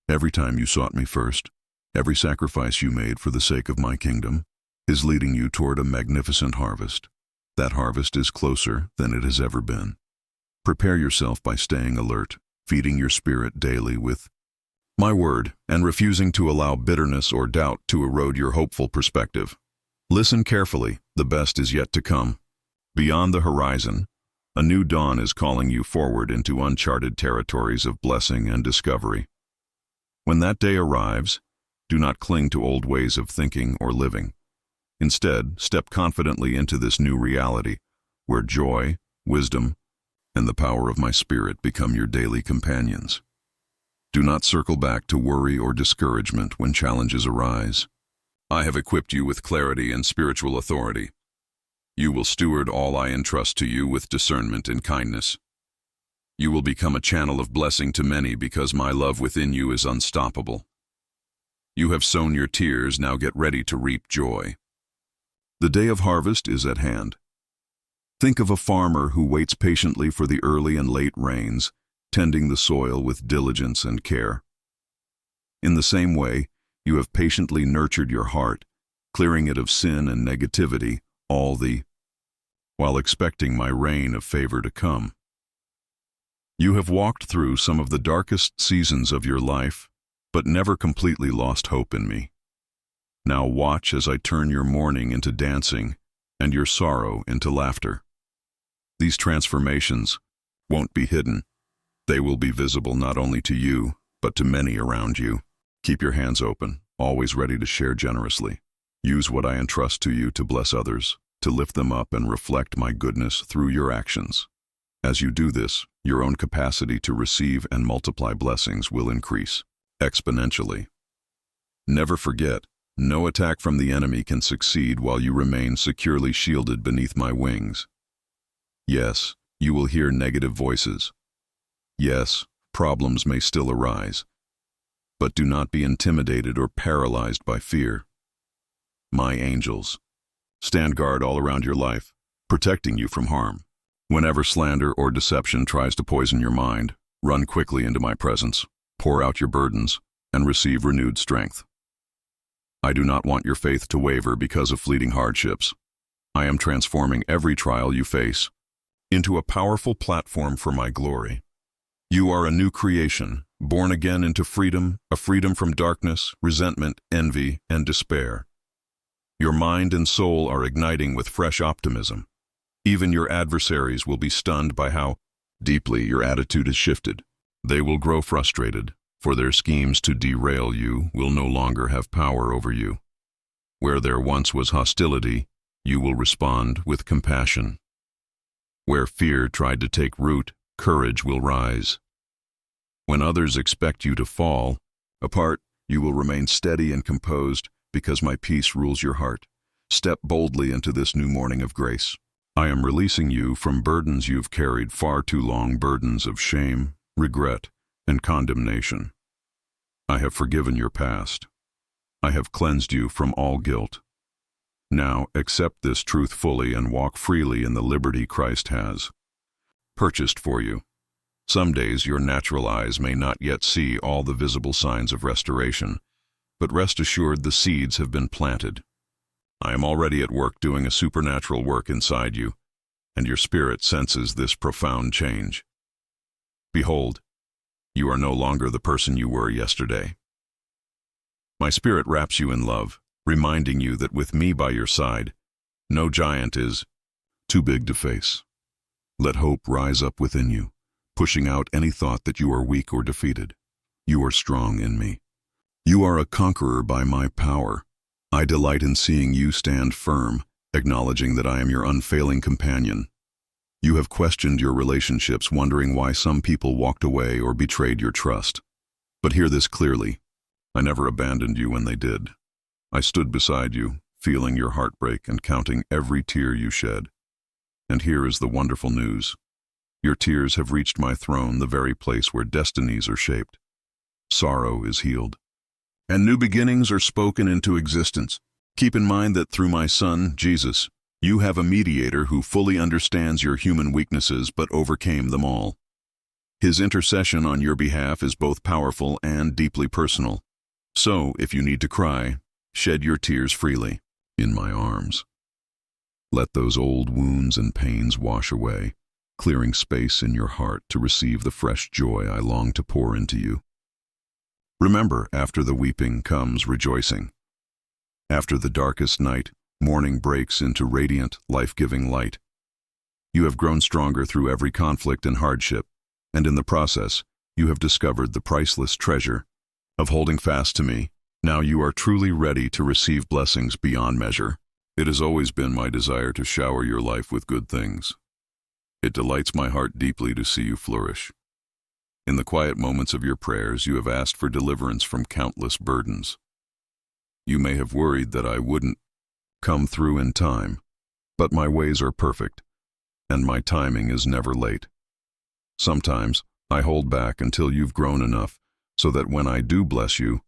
S1: Every time you sought me first, every sacrifice you made for the sake of my kingdom, is leading you toward a magnificent harvest. That harvest is closer than it has ever been. Prepare yourself by staying alert, feeding your spirit daily with my word, and refusing to allow bitterness or doubt to erode your hopeful perspective. Listen carefully, the best is yet to come. Beyond the horizon, a new dawn is calling you forward into uncharted territories of blessing and discovery. When that day arrives, do not cling to old ways of thinking or living. Instead, step confidently into this new reality, where joy, wisdom, and the power of my Spirit become your daily companions. Do not circle back to worry or discouragement when challenges arise. I have equipped you with clarity and spiritual authority. You will steward all I entrust to you with discernment and kindness. You will become a channel of blessing to many because my love within you is unstoppable. You have sown your tears, now get ready to reap joy. The day of harvest is at hand. Think of a farmer who waits patiently for the early and late rains, tending the soil with diligence and care. In the same way, you have patiently nurtured your heart, clearing it of sin and negativity, while expecting my rain of favor to come. You have walked through some of the darkest seasons of your life, but never completely lost hope in me. Now watch as I turn your mourning into dancing and your sorrow into laughter. These transformations won't be hidden. They will be visible not only to you, but to many around you. Keep your hands open, always ready to share generously. Use what I entrust to you to bless others, to lift them up and reflect my goodness through your actions. As you do this, your own capacity to receive and multiply blessings will increase exponentially. Never forget, no attack from the enemy can succeed while you remain securely shielded beneath my wings. Yes, you will hear negative voices. Yes, problems may still arise. But do not be intimidated or paralyzed by fear. My angels stand guard all around your life, protecting you from harm. Whenever slander or deception tries to poison your mind, run quickly into my presence, pour out your burdens, and receive renewed strength. I do not want your faith to waver because of fleeting hardships. I am transforming every trial you face into a powerful platform for my glory. You are a new creation, born again into freedom, a freedom from darkness, resentment, envy, and despair. Your mind and soul are igniting with fresh optimism. Even your adversaries will be stunned by how deeply your attitude has shifted. They will grow frustrated, for their schemes to derail you will no longer have power over you. Where there once was hostility, you will respond with compassion. Where fear tried to take root, courage will rise. When others expect you to fall apart, you will remain steady and composed because my peace rules your heart. Step boldly into this new morning of grace. I am releasing you from burdens you've carried far too long, burdens of shame, regret, and condemnation. I have forgiven your past. I have cleansed you from all guilt. Now accept this truth fully and walk freely in the liberty Christ has purchased for you. Some days your natural eyes may not yet see all the visible signs of restoration, but rest assured the seeds have been planted. I am already at work doing a supernatural work inside you, and your spirit senses this profound change. Behold, you are no longer the person you were yesterday. My Spirit wraps you in love, reminding you that with me by your side, no giant is too big to face. Let hope rise up within you, pushing out any thought that you are weak or defeated. You are strong in me. You are a conqueror by my power. I delight in seeing you stand firm, acknowledging that I am your unfailing companion. You have questioned your relationships, wondering why some people walked away or betrayed your trust. But hear this clearly. I never abandoned you when they did. I stood beside you, feeling your heartbreak and counting every tear you shed. And here is the wonderful news. Your tears have reached my throne, the very place where destinies are shaped. Sorrow is healed, and new beginnings are spoken into existence. Keep in mind that through my Son, Jesus, you have a mediator who fully understands your human weaknesses but overcame them all. His intercession on your behalf is both powerful and deeply personal. So, if you need to cry, shed your tears freely in my arms. Let those old wounds and pains wash away, clearing space in your heart to receive the fresh joy I long to pour into you. Remember, after the weeping comes rejoicing. After the darkest night, morning breaks into radiant, life-giving light. You have grown stronger through every conflict and hardship, and in the process, you have discovered the priceless treasure of holding fast to me. Now you are truly ready to receive blessings beyond measure. It has always been my desire to shower your life with good things. It delights my heart deeply to see you flourish. In the quiet moments of your prayers, you have asked for deliverance from countless burdens. You may have worried that I wouldn't come through in time, but my ways are perfect, and my timing is never late. Sometimes I hold back until you've grown enough so that when I do bless you,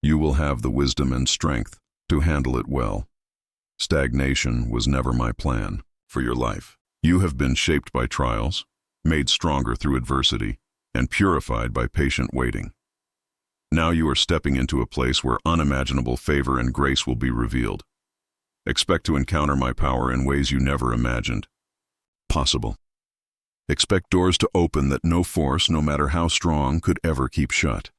S1: you will have the wisdom and strength to handle it well. Stagnation was never my plan for your life. You have been shaped by trials, made stronger through adversity, and purified by patient waiting. Now you are stepping into a place where unimaginable favor and grace will be revealed. Expect to encounter my power in ways you never imagined possible. Expect doors to open that no force, no matter how strong, could ever keep shut.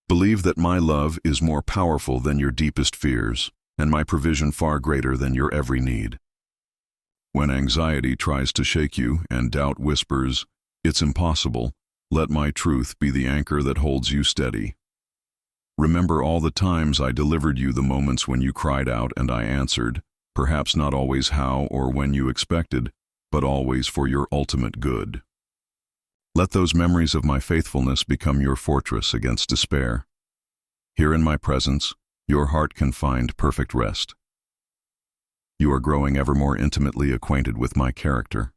S1: Believe that my love is more powerful than your deepest fears, and my provision far greater than your every need. When anxiety tries to shake you and doubt whispers, "It's impossible," let my truth be the anchor that holds you steady. Remember all the times I delivered you, the moments when you cried out and I answered, perhaps not always how or when you expected, but always for your ultimate good. Let those memories of my faithfulness become your fortress against despair. Here in my presence, your heart can find perfect rest. You are growing ever more intimately acquainted with my character.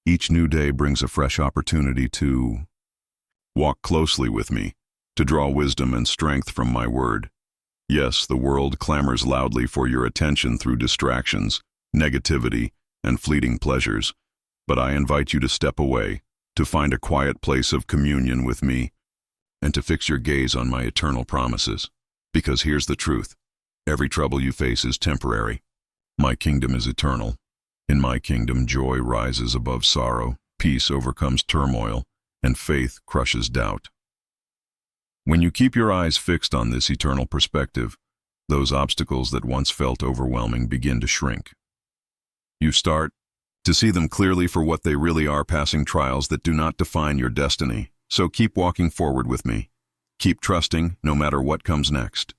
S1: Each new day brings a fresh opportunity to walk closely with me, to draw wisdom and strength from my word. Yes, the world clamors loudly for your attention through distractions, negativity, and fleeting pleasures, but I invite you to step away, to find a quiet place of communion with me, and to fix your gaze on my eternal promises. Because here's the truth: every trouble you face is temporary. My kingdom is eternal. In my kingdom, joy rises above sorrow, peace overcomes turmoil, and faith crushes doubt. When you keep your eyes fixed on this eternal perspective, those obstacles that once felt overwhelming begin to shrink. You start to see them clearly for what they really are: passing trials that do not define your destiny. So keep walking forward with me. Keep trusting, no matter what comes next.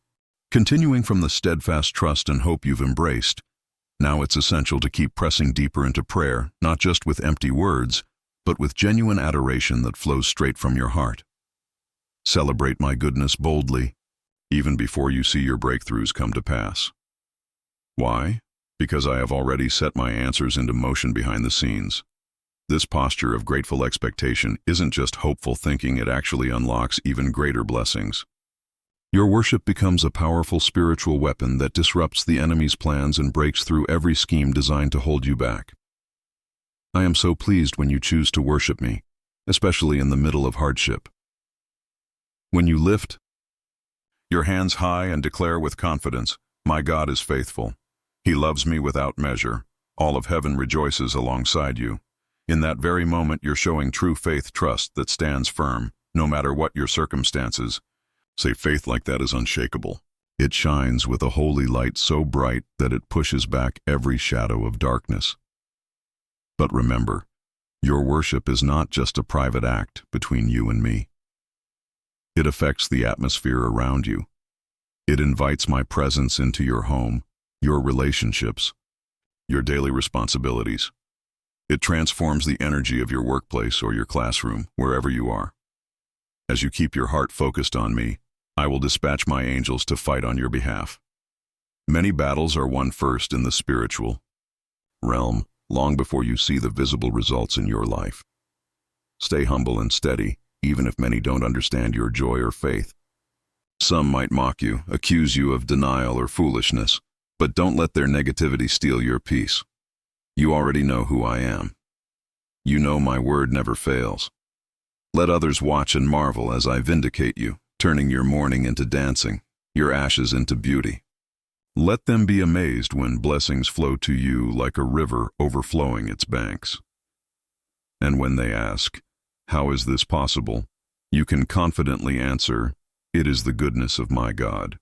S1: Continuing from the steadfast trust and hope you've embraced, now it's essential to keep pressing deeper into prayer, not just with empty words, but with genuine adoration that flows straight from your heart. Celebrate my goodness boldly, even before you see your breakthroughs come to pass. Why? Because I have already set my answers into motion behind the scenes. This posture of grateful expectation isn't just hopeful thinking, it actually unlocks even greater blessings. Your worship becomes a powerful spiritual weapon that disrupts the enemy's plans and breaks through every scheme designed to hold you back. I am so pleased when you choose to worship me, especially in the middle of hardship. When you lift your hands high and declare with confidence, "My God is faithful. He loves me without measure," all of heaven rejoices alongside you. In that very moment, you're showing true faith, trust that stands firm, no matter what your circumstances. Say, faith like that is unshakable. It shines with a holy light so bright that it pushes back every shadow of darkness. But remember, your worship is not just a private act between you and me. It affects the atmosphere around you. It invites my presence into your home, your relationships, your daily responsibilities. It transforms the energy of your workplace or your classroom, wherever you are. As you keep your heart focused on me, I will dispatch my angels to fight on your behalf. Many battles are won first in the spiritual realm, long before you see the visible results in your life. Stay humble and steady, even if many don't understand your joy or faith. Some might mock you, accuse you of denial or foolishness, but don't let their negativity steal your peace. You already know who I am. You know my word never fails. Let others watch and marvel as I vindicate you, turning your mourning into dancing, your ashes into beauty. Let them be amazed when blessings flow to you like a river overflowing its banks. And when they ask, "How is this possible?" you can confidently answer, "It is the goodness of my God."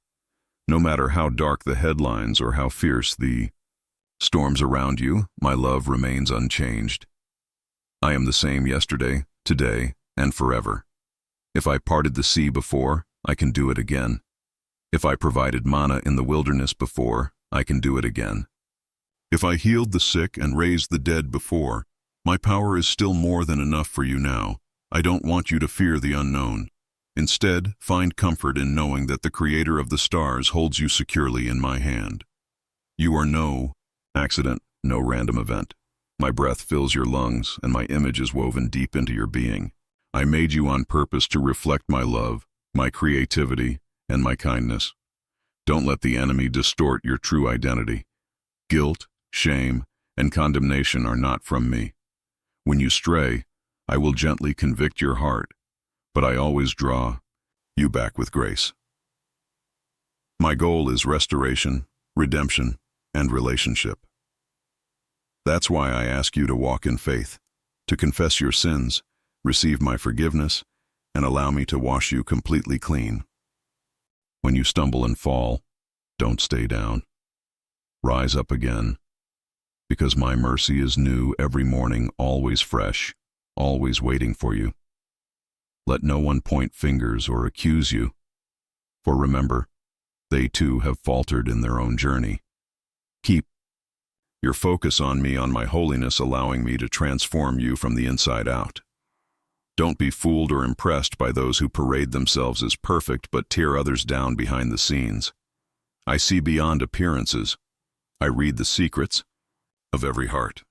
S1: No matter how dark the headlines or how fierce the storms around you, my love remains unchanged. I am the same yesterday, today, and forever. If I parted the sea before, I can do it again. If I provided manna in the wilderness before, I can do it again. If I healed the sick and raised the dead before, My power is still more than enough for you now. I don't want you to fear the unknown. Instead, find comfort in knowing that the Creator of the stars holds you securely in my hand. You are no accident, no random event. My breath fills your lungs, and my image is woven deep into your being. I made you on purpose to reflect my love, my creativity, and my kindness. Don't let the enemy distort your true identity. Guilt, shame, and condemnation are not from me. When you stray, I will gently convict your heart, but I always draw you back with grace. My goal is restoration, redemption, and relationship. That's why I ask you to walk in faith, to confess your sins, receive my forgiveness, and allow me to wash you completely clean. When you stumble and fall, don't stay down. Rise up again, because my mercy is new every morning, always fresh, always waiting for you. Let no one point fingers or accuse you, for remember, they too have faltered in their own journey. Keep your focus on me, on my holiness, allowing me to transform you from the inside out. Don't be fooled or impressed by those who parade themselves as perfect but tear others down behind the scenes. I see beyond appearances. I read the secrets of every heart.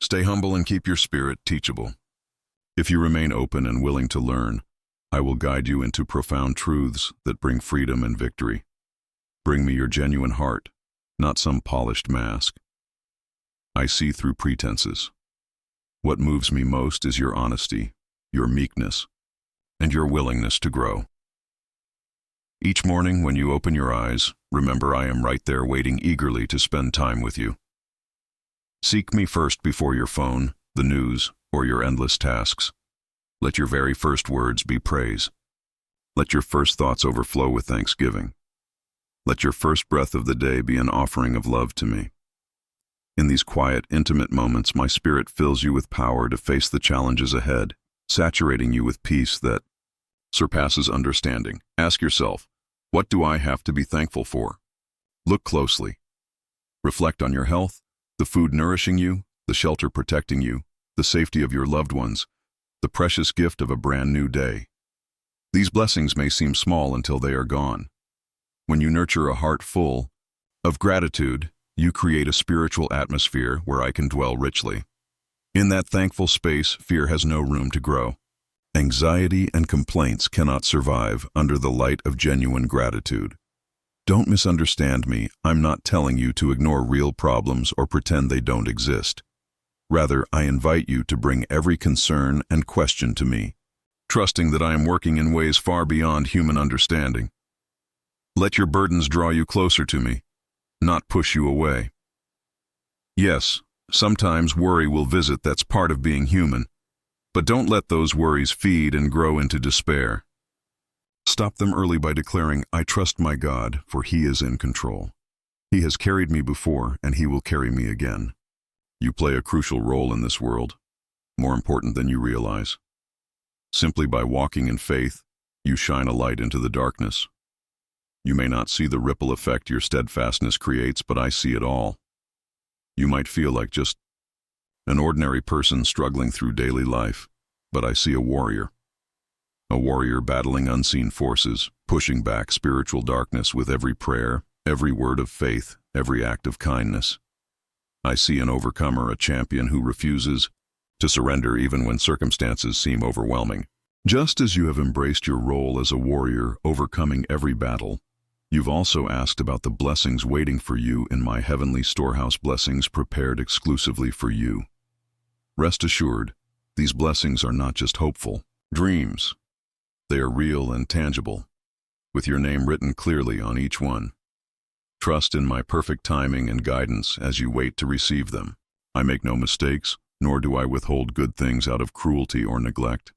S1: Stay humble and keep your spirit teachable. If you remain open and willing to learn, I will guide you into profound truths that bring freedom and victory. Bring me your genuine heart, not some polished mask. I see through pretenses. What moves me most is your honesty, your meekness, and your willingness to grow. Each morning when you open your eyes, remember I am right there waiting eagerly to spend time with you. Seek me first before your phone, the news, or your endless tasks. Let your very first words be praise. Let your first thoughts overflow with thanksgiving. Let your first breath of the day be an offering of love to me. In these quiet, intimate moments, my spirit fills you with power to face the challenges ahead, saturating you with peace that surpasses understanding. Ask yourself, what do I have to be thankful for? Look closely. Reflect on your health, the food nourishing you, the shelter protecting you, the safety of your loved ones, the precious gift of a brand new day. These blessings may seem small until they are gone. When you nurture a heart full of gratitude, you create a spiritual atmosphere where I can dwell richly. In that thankful space, fear has no room to grow. Anxiety and complaints cannot survive under the light of genuine gratitude. Don't misunderstand me. I'm not telling you to ignore real problems or pretend they don't exist. Rather, I invite you to bring every concern and question to me, trusting that I am working in ways far beyond human understanding. Let your burdens draw you closer to me, not push you away. Yes, sometimes worry will visit. That's part of being human. But don't let those worries feed and grow into despair. Stop them early by declaring, I trust my God, for He is in control. He has carried me before, and He will carry me again. You play a crucial role in this world, more important than you realize. Simply by walking in faith, you shine a light into the darkness. You may not see the ripple effect your steadfastness creates, but I see it all. You might feel like just an ordinary person struggling through daily life, but I see a warrior battling unseen forces, pushing back spiritual darkness with every prayer, every word of faith, every act of kindness. I see an overcomer, a champion who refuses to surrender even when circumstances seem overwhelming. Just as you have embraced your role as a warrior, overcoming every battle, you've also asked about the blessings waiting for you in my heavenly storehouse, blessings prepared exclusively for you. Rest assured, these blessings are not just hopeful dreams. They are real and tangible, with your name written clearly on each one. Trust in my perfect timing and guidance as you wait to receive them. I make no mistakes, nor do I withhold good things out of cruelty or neglect.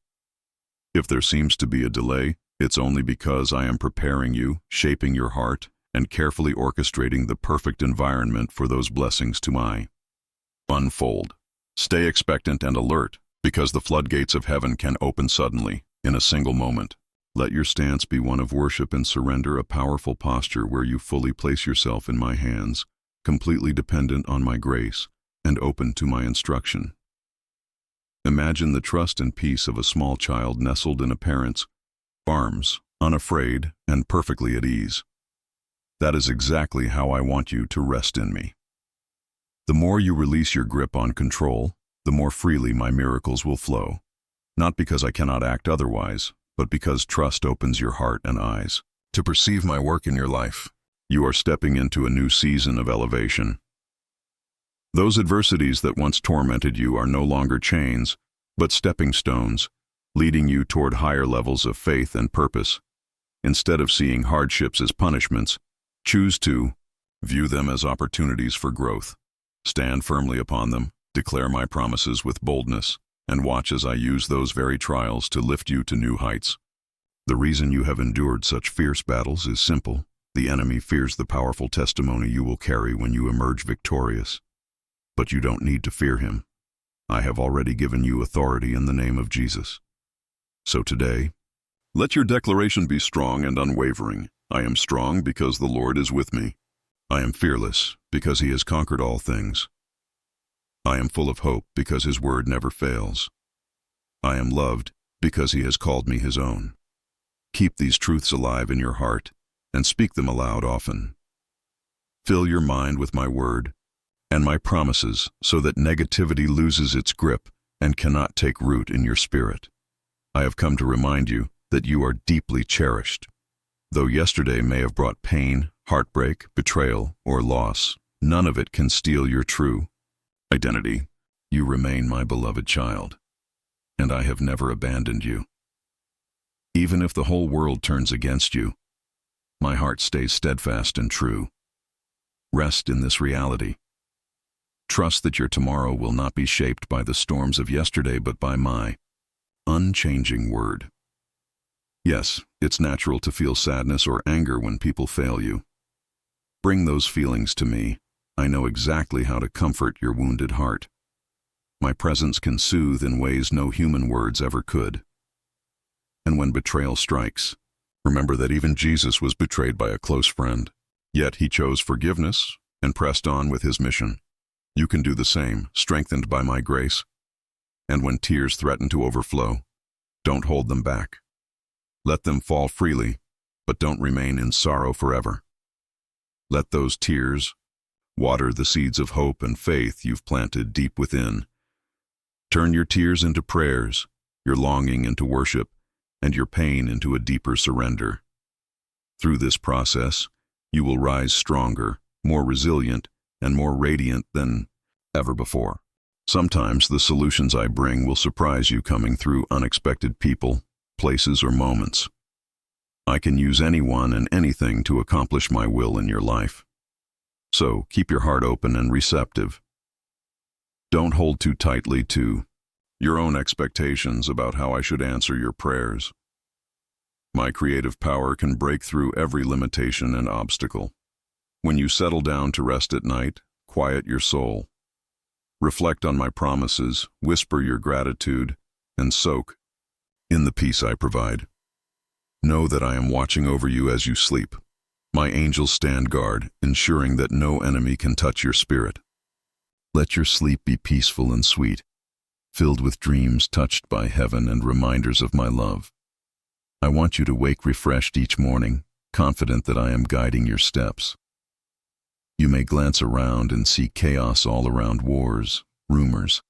S1: If there seems to be a delay, it's only because I am preparing you, shaping your heart, and carefully orchestrating the perfect environment for those blessings to unfold. Stay expectant and alert, because the floodgates of heaven can open suddenly, in a single moment. Let your stance be one of worship and surrender, a powerful posture where you fully place yourself in my hands, completely dependent on my grace, and open to my instruction. Imagine the trust and peace of a small child nestled in a parent's arms, unafraid and perfectly at ease. That is exactly how I want you to rest in me. The more you release your grip on control, the more freely my miracles will flow. Not because I cannot act otherwise, but because trust opens your heart and eyes to perceive my work in your life. You are stepping into a new season of elevation. Those adversities that once tormented you are no longer chains, but stepping stones, leading you toward higher levels of faith and purpose. Instead of seeing hardships as punishments, choose to view them as opportunities for growth. Stand firmly upon them, declare my promises with boldness, and watch as I use those very trials to lift you to new heights. The reason you have endured such fierce battles is simple. The enemy fears the powerful testimony you will carry when you emerge victorious. But you don't need to fear him. I have already given you authority in the name of Jesus. So today, let your declaration be strong and unwavering. I am strong because the Lord is with me. I am fearless because he has conquered all things. I am full of hope because his word never fails. I am loved because he has called me his own. Keep these truths alive in your heart and speak them aloud often. Fill your mind with my word and my promises so that negativity loses its grip and cannot take root in your spirit. I have come to remind you that you are deeply cherished. Though yesterday may have brought pain, heartbreak, betrayal, or loss, none of it can steal your true identity. You remain my beloved child, and I have never abandoned you. Even if the whole world turns against you, my heart stays steadfast and true. Rest in this reality. Trust that your tomorrow will not be shaped by the storms of yesterday but by my unchanging word. Yes, it's natural to feel sadness or anger when people fail you. Bring those feelings to me. I know exactly how to comfort your wounded heart. My presence can soothe in ways no human words ever could. And when betrayal strikes, remember that even Jesus was betrayed by a close friend. Yet he chose forgiveness and pressed on with his mission. You can do the same, strengthened by my grace. And when tears threaten to overflow, don't hold them back. Let them fall freely, but don't remain in sorrow forever. Let those tears water the seeds of hope and faith you've planted deep within. Turn your tears into prayers, your longing into worship, and your pain into a deeper surrender. Through this process, you will rise stronger, more resilient, and more radiant than ever before. Sometimes the solutions I bring will surprise you, coming through unexpected people, places, or moments. I can use anyone and anything to accomplish my will in your life. So keep your heart open and receptive. Don't hold too tightly to your own expectations about how I should answer your prayers. My creative power can break through every limitation and obstacle. When you settle down to rest at night, quiet your soul. Reflect on my promises, whisper your gratitude, and soak in the peace I provide. Know that I am watching over you as you sleep. My angels stand guard, ensuring that no enemy can touch your spirit. Let your sleep be peaceful and sweet, filled with dreams touched by heaven and reminders of my love. I want you to wake refreshed each morning, confident that I am guiding your steps. You may glance around and see chaos all around: wars, rumors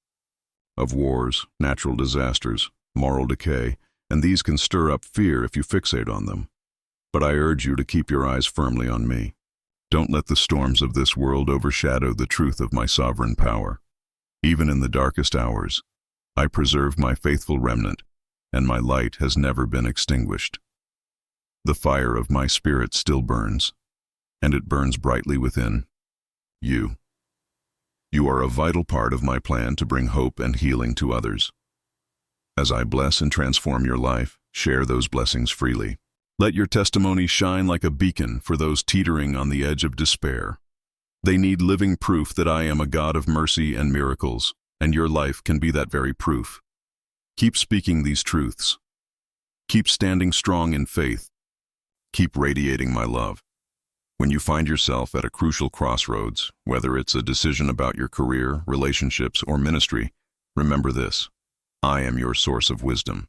S1: of wars, natural disasters, moral decay, and these can stir up fear if you fixate on them. But I urge you to keep your eyes firmly on me. Don't let the storms of this world overshadow the truth of my sovereign power. Even in the darkest hours, I preserve my faithful remnant, and my light has never been extinguished. The fire of my spirit still burns, and it burns brightly within you. You are a vital part of my plan to bring hope and healing to others. As I bless and transform your life, share those blessings freely. Let your testimony shine like a beacon for those teetering on the edge of despair. They need living proof that I am a God of mercy and miracles, and your life can be that very proof. Keep speaking these truths. Keep standing strong in faith. Keep radiating my love. When you find yourself at a crucial crossroads, whether it's a decision about your career, relationships, or ministry, remember this: I am your source of wisdom.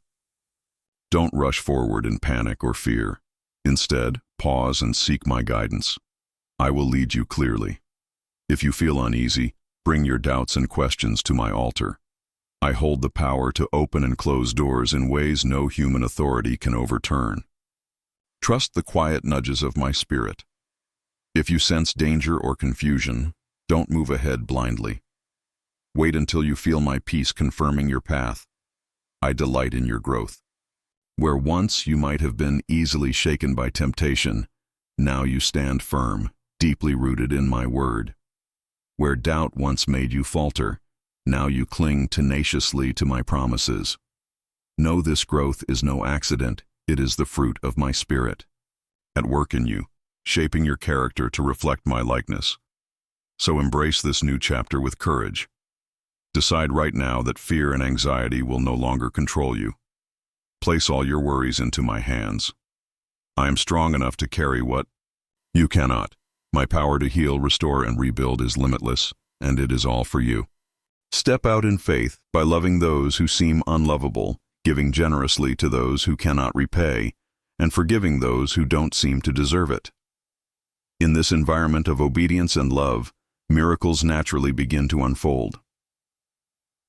S1: Don't rush forward in panic or fear. Instead, pause and seek my guidance. I will lead you clearly. If you feel uneasy, bring your doubts and questions to my altar. I hold the power to open and close doors in ways no human authority can overturn. Trust the quiet nudges of my spirit. If you sense danger or confusion, don't move ahead blindly. Wait until you feel my peace confirming your path. I delight in your growth. Where once you might have been easily shaken by temptation, now you stand firm, deeply rooted in my word. Where doubt once made you falter, now you cling tenaciously to my promises. Know this growth is no accident, it is the fruit of my spirit. At work in you, shaping your character to reflect my likeness. So embrace this new chapter with courage. Decide right now that fear and anxiety will no longer control you. Place all your worries into my hands. I am strong enough to carry what you cannot. My power to heal, restore, and rebuild is limitless, and it is all for you. Step out in faith by loving those who seem unlovable, giving generously to those who cannot repay, and forgiving those who don't seem to deserve it. In this environment of obedience and love, miracles naturally begin to unfold.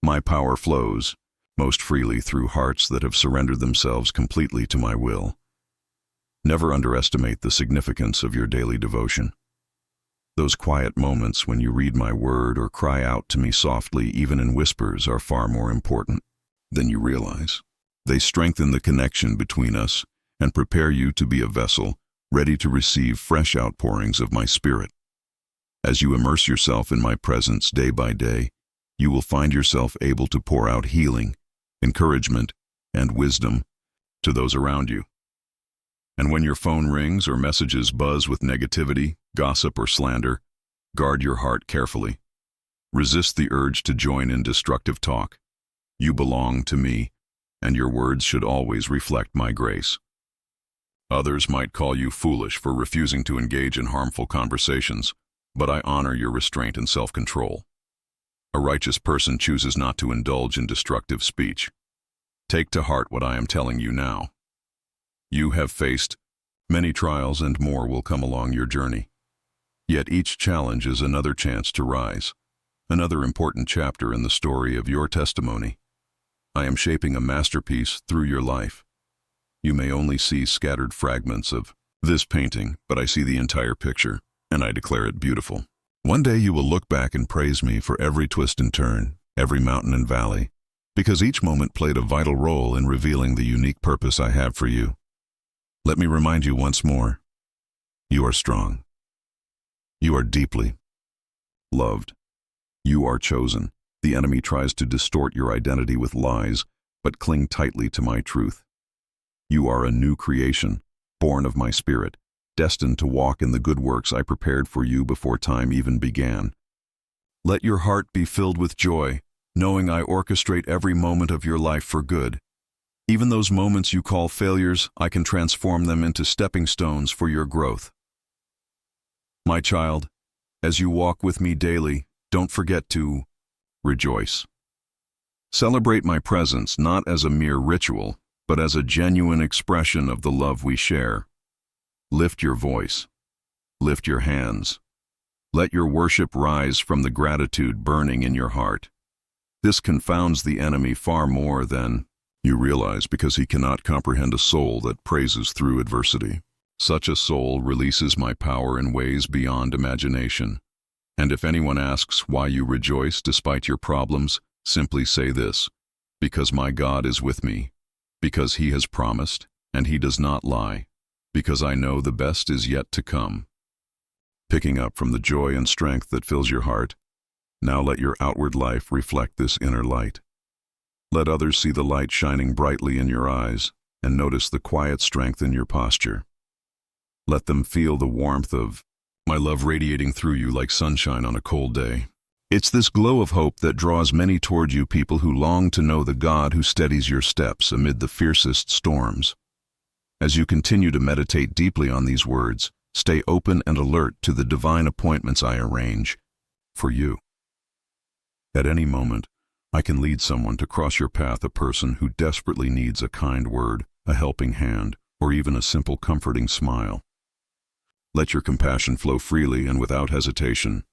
S1: My power flows, most freely through hearts that have surrendered themselves completely to my will. Never underestimate the significance of your daily devotion. Those quiet moments when you read my word or cry out to me softly, even in whispers, are far more important than you realize. They strengthen the connection between us and prepare you to be a vessel ready to receive fresh outpourings of my spirit. As you immerse yourself in my presence day by day, you will find yourself able to pour out healing, encouragement, and wisdom to those around you. And when your phone rings or messages buzz with negativity, gossip, or slander, guard your heart carefully. Resist the urge to join in destructive talk. You belong to me, and your words should always reflect my grace. Others might call you foolish for refusing to engage in harmful conversations, but I honor your restraint and self-control. A righteous person chooses not to indulge in destructive speech. Take to heart what I am telling you now. You have faced many trials, and more will come along your journey. Yet each challenge is another chance to rise, another important chapter in the story of your testimony. I am shaping a masterpiece through your life. You may only see scattered fragments of this painting, but I see the entire picture, and I declare it beautiful. One day you will look back and praise me for every twist and turn, every mountain and valley, because each moment played a vital role in revealing the unique purpose I have for you. Let me remind you once more, you are strong. You are deeply loved. You are chosen. The enemy tries to distort your identity with lies, but cling tightly to my truth. You are a new creation, born of my spirit, destined to walk in the good works I prepared for you before time even began. Let your heart be filled with joy, knowing I orchestrate every moment of your life for good. Even those moments you call failures, I can transform them into stepping stones for your growth. My child, as you walk with me daily, don't forget to rejoice. Celebrate my presence not as a mere ritual, but as a genuine expression of the love we share. Lift your voice. Lift your hands. Let your worship rise from the gratitude burning in your heart. This confounds the enemy far more than you realize, because he cannot comprehend a soul that praises through adversity. Such a soul releases my power in ways beyond imagination. And if anyone asks why you rejoice despite your problems, simply say this: because my God is with me, because he has promised, and he does not lie, because I know the best is yet to come. Picking up from the joy and strength that fills your heart, now let your outward life reflect this inner light. Let others see the light shining brightly in your eyes, and notice the quiet strength in your posture. Let them feel the warmth of my love radiating through you like sunshine on a cold day. It's this glow of hope that draws many toward you, people who long to know the God who steadies your steps amid the fiercest storms. As you continue to meditate deeply on these words, stay open and alert to the divine appointments I arrange for you. At any moment, I can lead someone to cross your path, a person who desperately needs a kind word, a helping hand, or even a simple comforting smile. Let your compassion flow freely and without hesitation.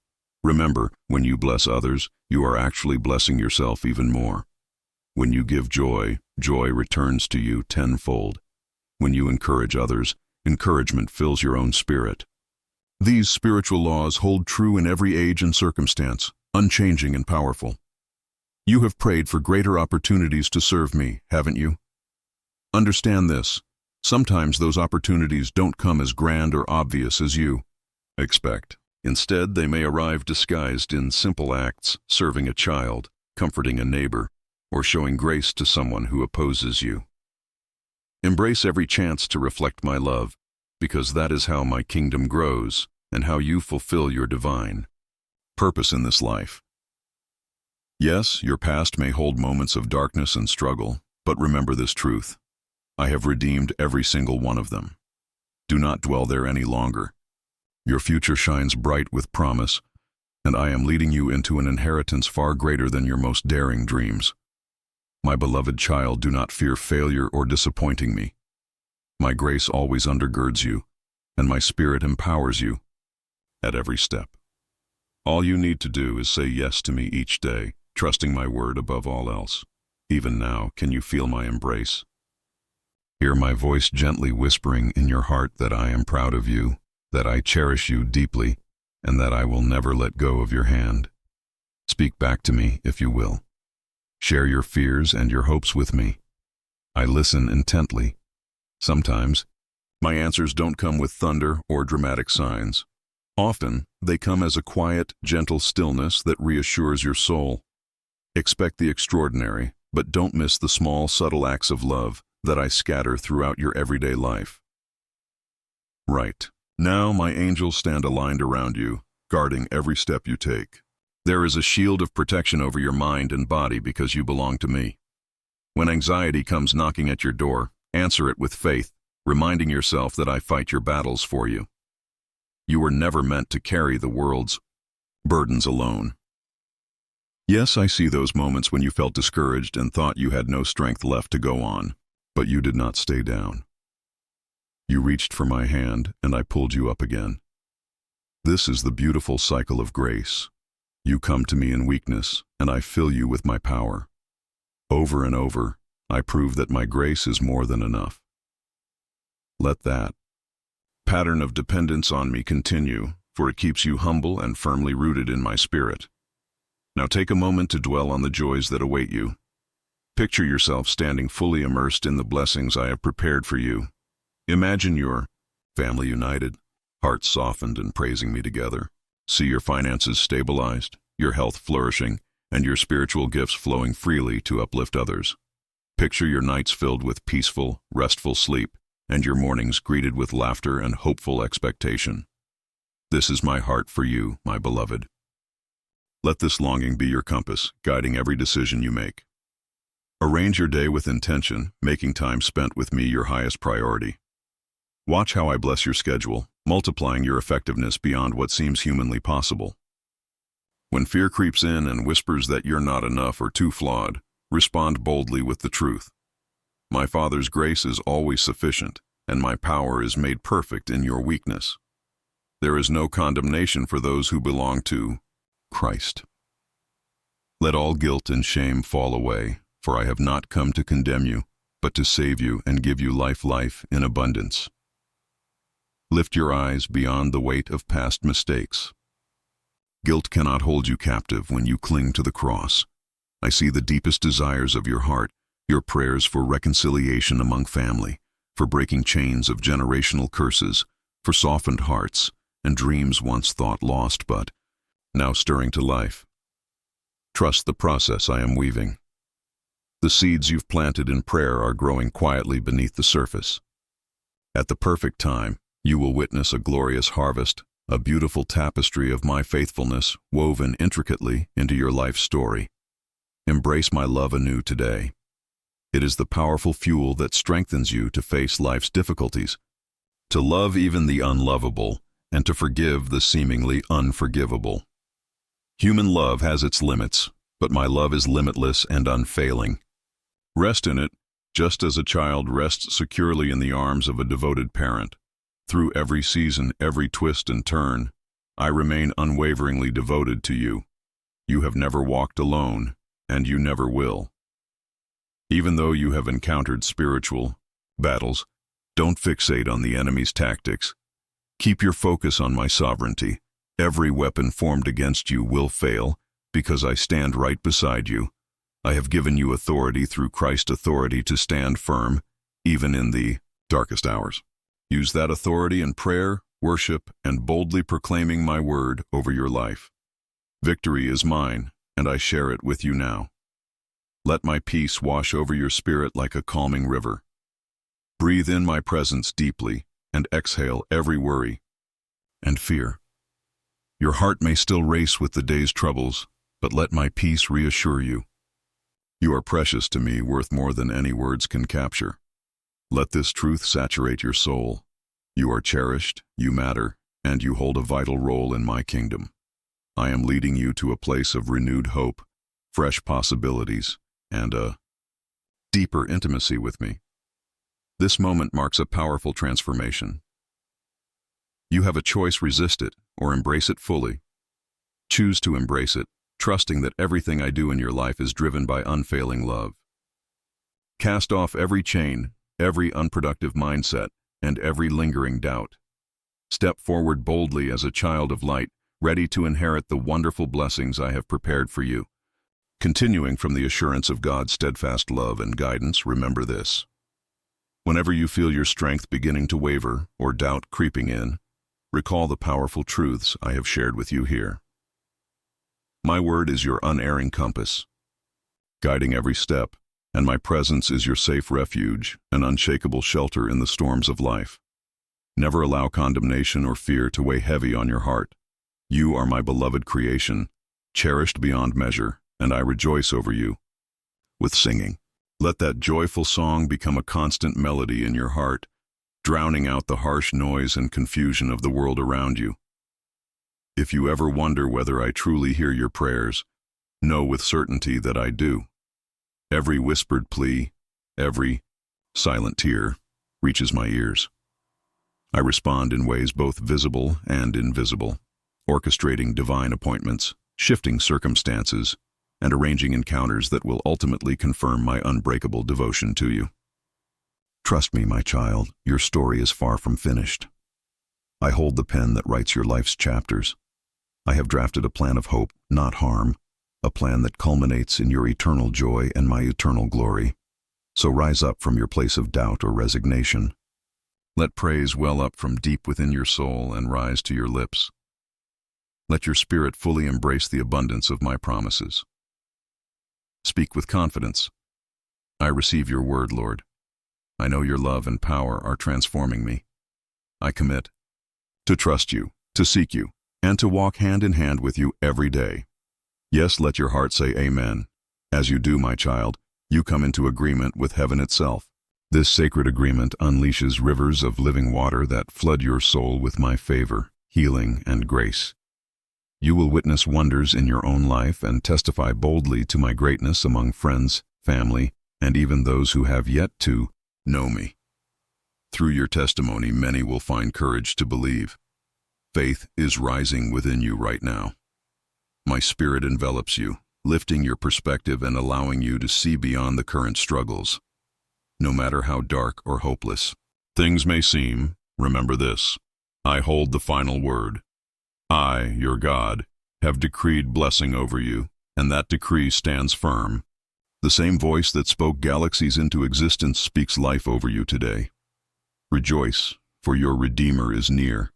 S1: Remember, when you bless others, you are actually blessing yourself even more. When you give joy, joy returns to you tenfold. When you encourage others, encouragement fills your own spirit. These spiritual laws hold true in every age and circumstance, unchanging and powerful. You have prayed for greater opportunities to serve me, haven't you? Understand this. Sometimes those opportunities don't come as grand or obvious as you expect. Instead, they may arrive disguised in simple acts, serving a child, comforting a neighbor, or showing grace to someone who opposes you. Embrace every chance to reflect my love, because that is how my kingdom grows and how you fulfill your divine purpose in this life. Yes, your past may hold moments of darkness and struggle, but remember this truth. I have redeemed every single one of them. Do not dwell there any longer. Your future shines bright with promise, and I am leading you into an inheritance far greater than your most daring dreams. My beloved child, do not fear failure or disappointing me. My grace always undergirds you, and my spirit empowers you at every step. All you need to do is say yes to me each day, trusting my word above all else. Even now, can you feel my embrace? Hear my voice gently whispering in your heart that I am proud of you, that I cherish you deeply, and that I will never let go of your hand. Speak back to me if you will. Share your fears and your hopes with me. I listen intently. Sometimes, my answers don't come with thunder or dramatic signs. Often, they come as a quiet, gentle stillness that reassures your soul. Expect the extraordinary, but don't miss the small, subtle acts of love that I scatter throughout your everyday life. Right. Now my angels stand aligned around you, guarding every step you take. There is a shield of protection over your mind and body because you belong to me. When anxiety comes knocking at your door, answer it with faith, reminding yourself that I fight your battles for you. You were never meant to carry the world's burdens alone. Yes, I see those moments when you felt discouraged and thought you had no strength left to go on, but you did not stay down. You reached for my hand, and I pulled you up again. This is the beautiful cycle of grace. You come to me in weakness, and I fill you with my power. Over and over, I prove that my grace is more than enough. Let that pattern of dependence on me continue, for it keeps you humble and firmly rooted in my spirit. Now take a moment to dwell on the joys that await you. Picture yourself standing fully immersed in the blessings I have prepared for you. Imagine your family united, hearts softened and praising me together. See your finances stabilized, your health flourishing, and your spiritual gifts flowing freely to uplift others. Picture your nights filled with peaceful, restful sleep, and your mornings greeted with laughter and hopeful expectation. This is my heart for you, my beloved. Let this longing be your compass, guiding every decision you make. Arrange your day with intention, making time spent with me your highest priority. Watch how I bless your schedule, multiplying your effectiveness beyond what seems humanly possible. When fear creeps in and whispers that you're not enough or too flawed, respond boldly with the truth. My Father's grace is always sufficient, and my power is made perfect in your weakness. There is no condemnation for those who belong to Christ. Let all guilt and shame fall away, for I have not come to condemn you, but to save you and give you life in abundance. Lift your eyes beyond the weight of past mistakes. Guilt cannot hold you captive when you cling to the cross. I see the deepest desires of your heart, your prayers for reconciliation among family, for breaking chains of generational curses, for softened hearts, and dreams once thought lost but now stirring to life. Trust the process I am weaving. The seeds you've planted in prayer are growing quietly beneath the surface. At the perfect time, you will witness a glorious harvest, a beautiful tapestry of my faithfulness woven intricately into your life story. Embrace my love anew today. It is the powerful fuel that strengthens you to face life's difficulties, to love even the unlovable, and to forgive the seemingly unforgivable. Human love has its limits, but my love is limitless and unfailing. Rest in it, just as a child rests securely in the arms of a devoted parent. Through every season, every twist and turn, I remain unwaveringly devoted to you. You have never walked alone, and you never will. Even though you have encountered spiritual battles, don't fixate on the enemy's tactics. Keep your focus on my sovereignty. Every weapon formed against you will fail, because I stand right beside you. I have given you authority through Christ's authority to stand firm, even in the darkest hours. Use that authority in prayer, worship, and boldly proclaiming my word over your life. Victory is mine, and I share it with you now. Let my peace wash over your spirit like a calming river. Breathe in my presence deeply, and exhale every worry and fear. Your heart may still race with the day's troubles, but let my peace reassure you. You are precious to me, worth more than any words can capture. Let this truth saturate your soul. You are cherished, you matter, and you hold a vital role in my kingdom. I am leading you to a place of renewed hope, fresh possibilities, and a deeper intimacy with me. This moment marks a powerful transformation. You have a choice: resist it or embrace it fully. Choose to embrace it, trusting that everything I do in your life is driven by unfailing love. Cast off every chain, every unproductive mindset, and every lingering doubt. Step forward boldly as a child of light, ready to inherit the wonderful blessings I have prepared for you. Continuing from the assurance of God's steadfast love and guidance, remember this. Whenever you feel your strength beginning to waver or doubt creeping in, recall the powerful truths I have shared with you here. My word is your unerring compass, guiding every step, and my presence is your safe refuge, an unshakable shelter in the storms of life. Never allow condemnation or fear to weigh heavy on your heart. You are my beloved creation, cherished beyond measure, and I rejoice over you with singing. Let that joyful song become a constant melody in your heart, drowning out the harsh noise and confusion of the world around you. If you ever wonder whether I truly hear your prayers, know with certainty that I do. Every whispered plea, every silent tear reaches my ears. I respond in ways both visible and invisible, orchestrating divine appointments, shifting circumstances, and arranging encounters that will ultimately confirm my unbreakable devotion to you. Trust me, my child, your story is far from finished. I hold the pen that writes your life's chapters. I have drafted a plan of hope, not harm, a plan that culminates in your eternal joy and my eternal glory. So rise up from your place of doubt or resignation. Let praise well up from deep within your soul and rise to your lips. Let your spirit fully embrace the abundance of my promises. Speak with confidence. I receive your word, Lord. I know your love and power are transforming me. I commit to trust you, to seek you, and to walk hand in hand with you every day. Yes, let your heart say amen. As you do, my child, you come into agreement with heaven itself. This sacred agreement unleashes rivers of living water that flood your soul with my favor, healing, and grace. You will witness wonders in your own life and testify boldly to my greatness among friends, family, and even those who have yet to know me. Through your testimony, many will find courage to believe. Faith is rising within you right now. My spirit envelops you, lifting your perspective and allowing you to see beyond the current struggles. No matter how dark or hopeless things may seem, remember this: I hold the final word. I, your God, have decreed blessing over you, and that decree stands firm. The same voice that spoke galaxies into existence speaks life over you today. Rejoice, for your Redeemer is near.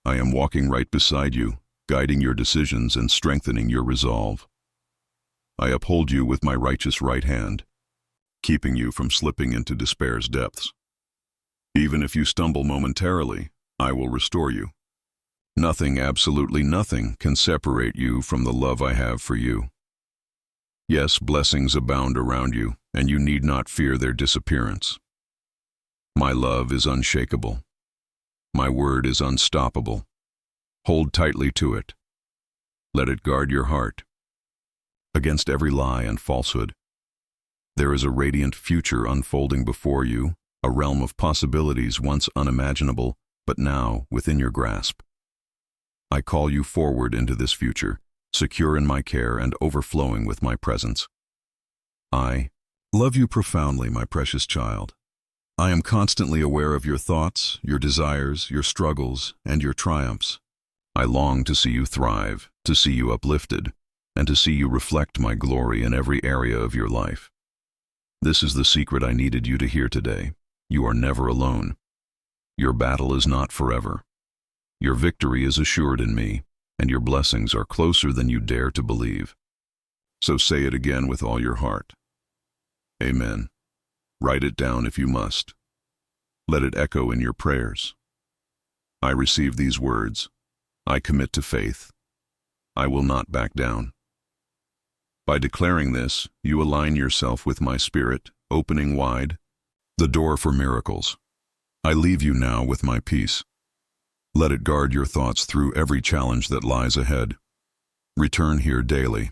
S1: I am walking right beside you, guiding your decisions and strengthening your resolve. I uphold you with my righteous right hand, keeping you from slipping into despair's depths. Even if you stumble momentarily, I will restore you. Nothing, absolutely nothing, can separate you from the love I have for you. Yes, blessings abound around you, and you need not fear their disappearance. My love is unshakable. My word is unstoppable. Hold tightly to it. Let it guard your heart. against every lie and falsehood. There is a radiant future unfolding before you, a realm of possibilities once unimaginable, but now within your grasp. I call you forward into this future, secure in my care and overflowing with my presence. I love you profoundly, my precious child. I am constantly aware of your thoughts, your desires, your struggles, and your triumphs. I long to see you thrive, to see you uplifted, and to see you reflect my glory in every area of your life. This is the secret I needed you to hear today. You are never alone. Your battle is not forever. Your victory is assured in me, and your blessings are closer than you dare to believe. So say it again with all your heart. Amen. Write it down if you must. Let it echo in your prayers. I receive these words. I commit to faith. I will not back down. By declaring this, you align yourself with my spirit, opening wide the door for miracles. I leave you now with my peace. Let it guard your thoughts through every challenge that lies ahead. Return here daily.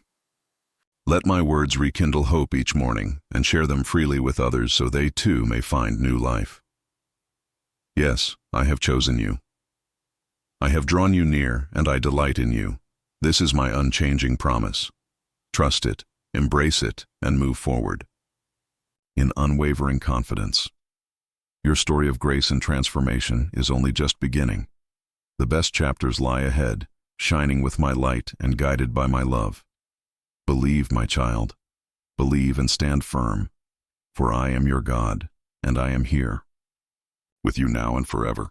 S1: Let my words rekindle hope each morning and share them freely with others so they too may find new life. Yes, I have chosen you. I have drawn you near and I delight in you. This is my unchanging promise. Trust it, embrace it, and move forward. In unwavering confidence. Your story of grace and transformation is only just beginning. The best chapters lie ahead, shining with my light and guided by my love. Believe, my child. Believe and stand firm, for I am your God, and I am here, with you now and forever.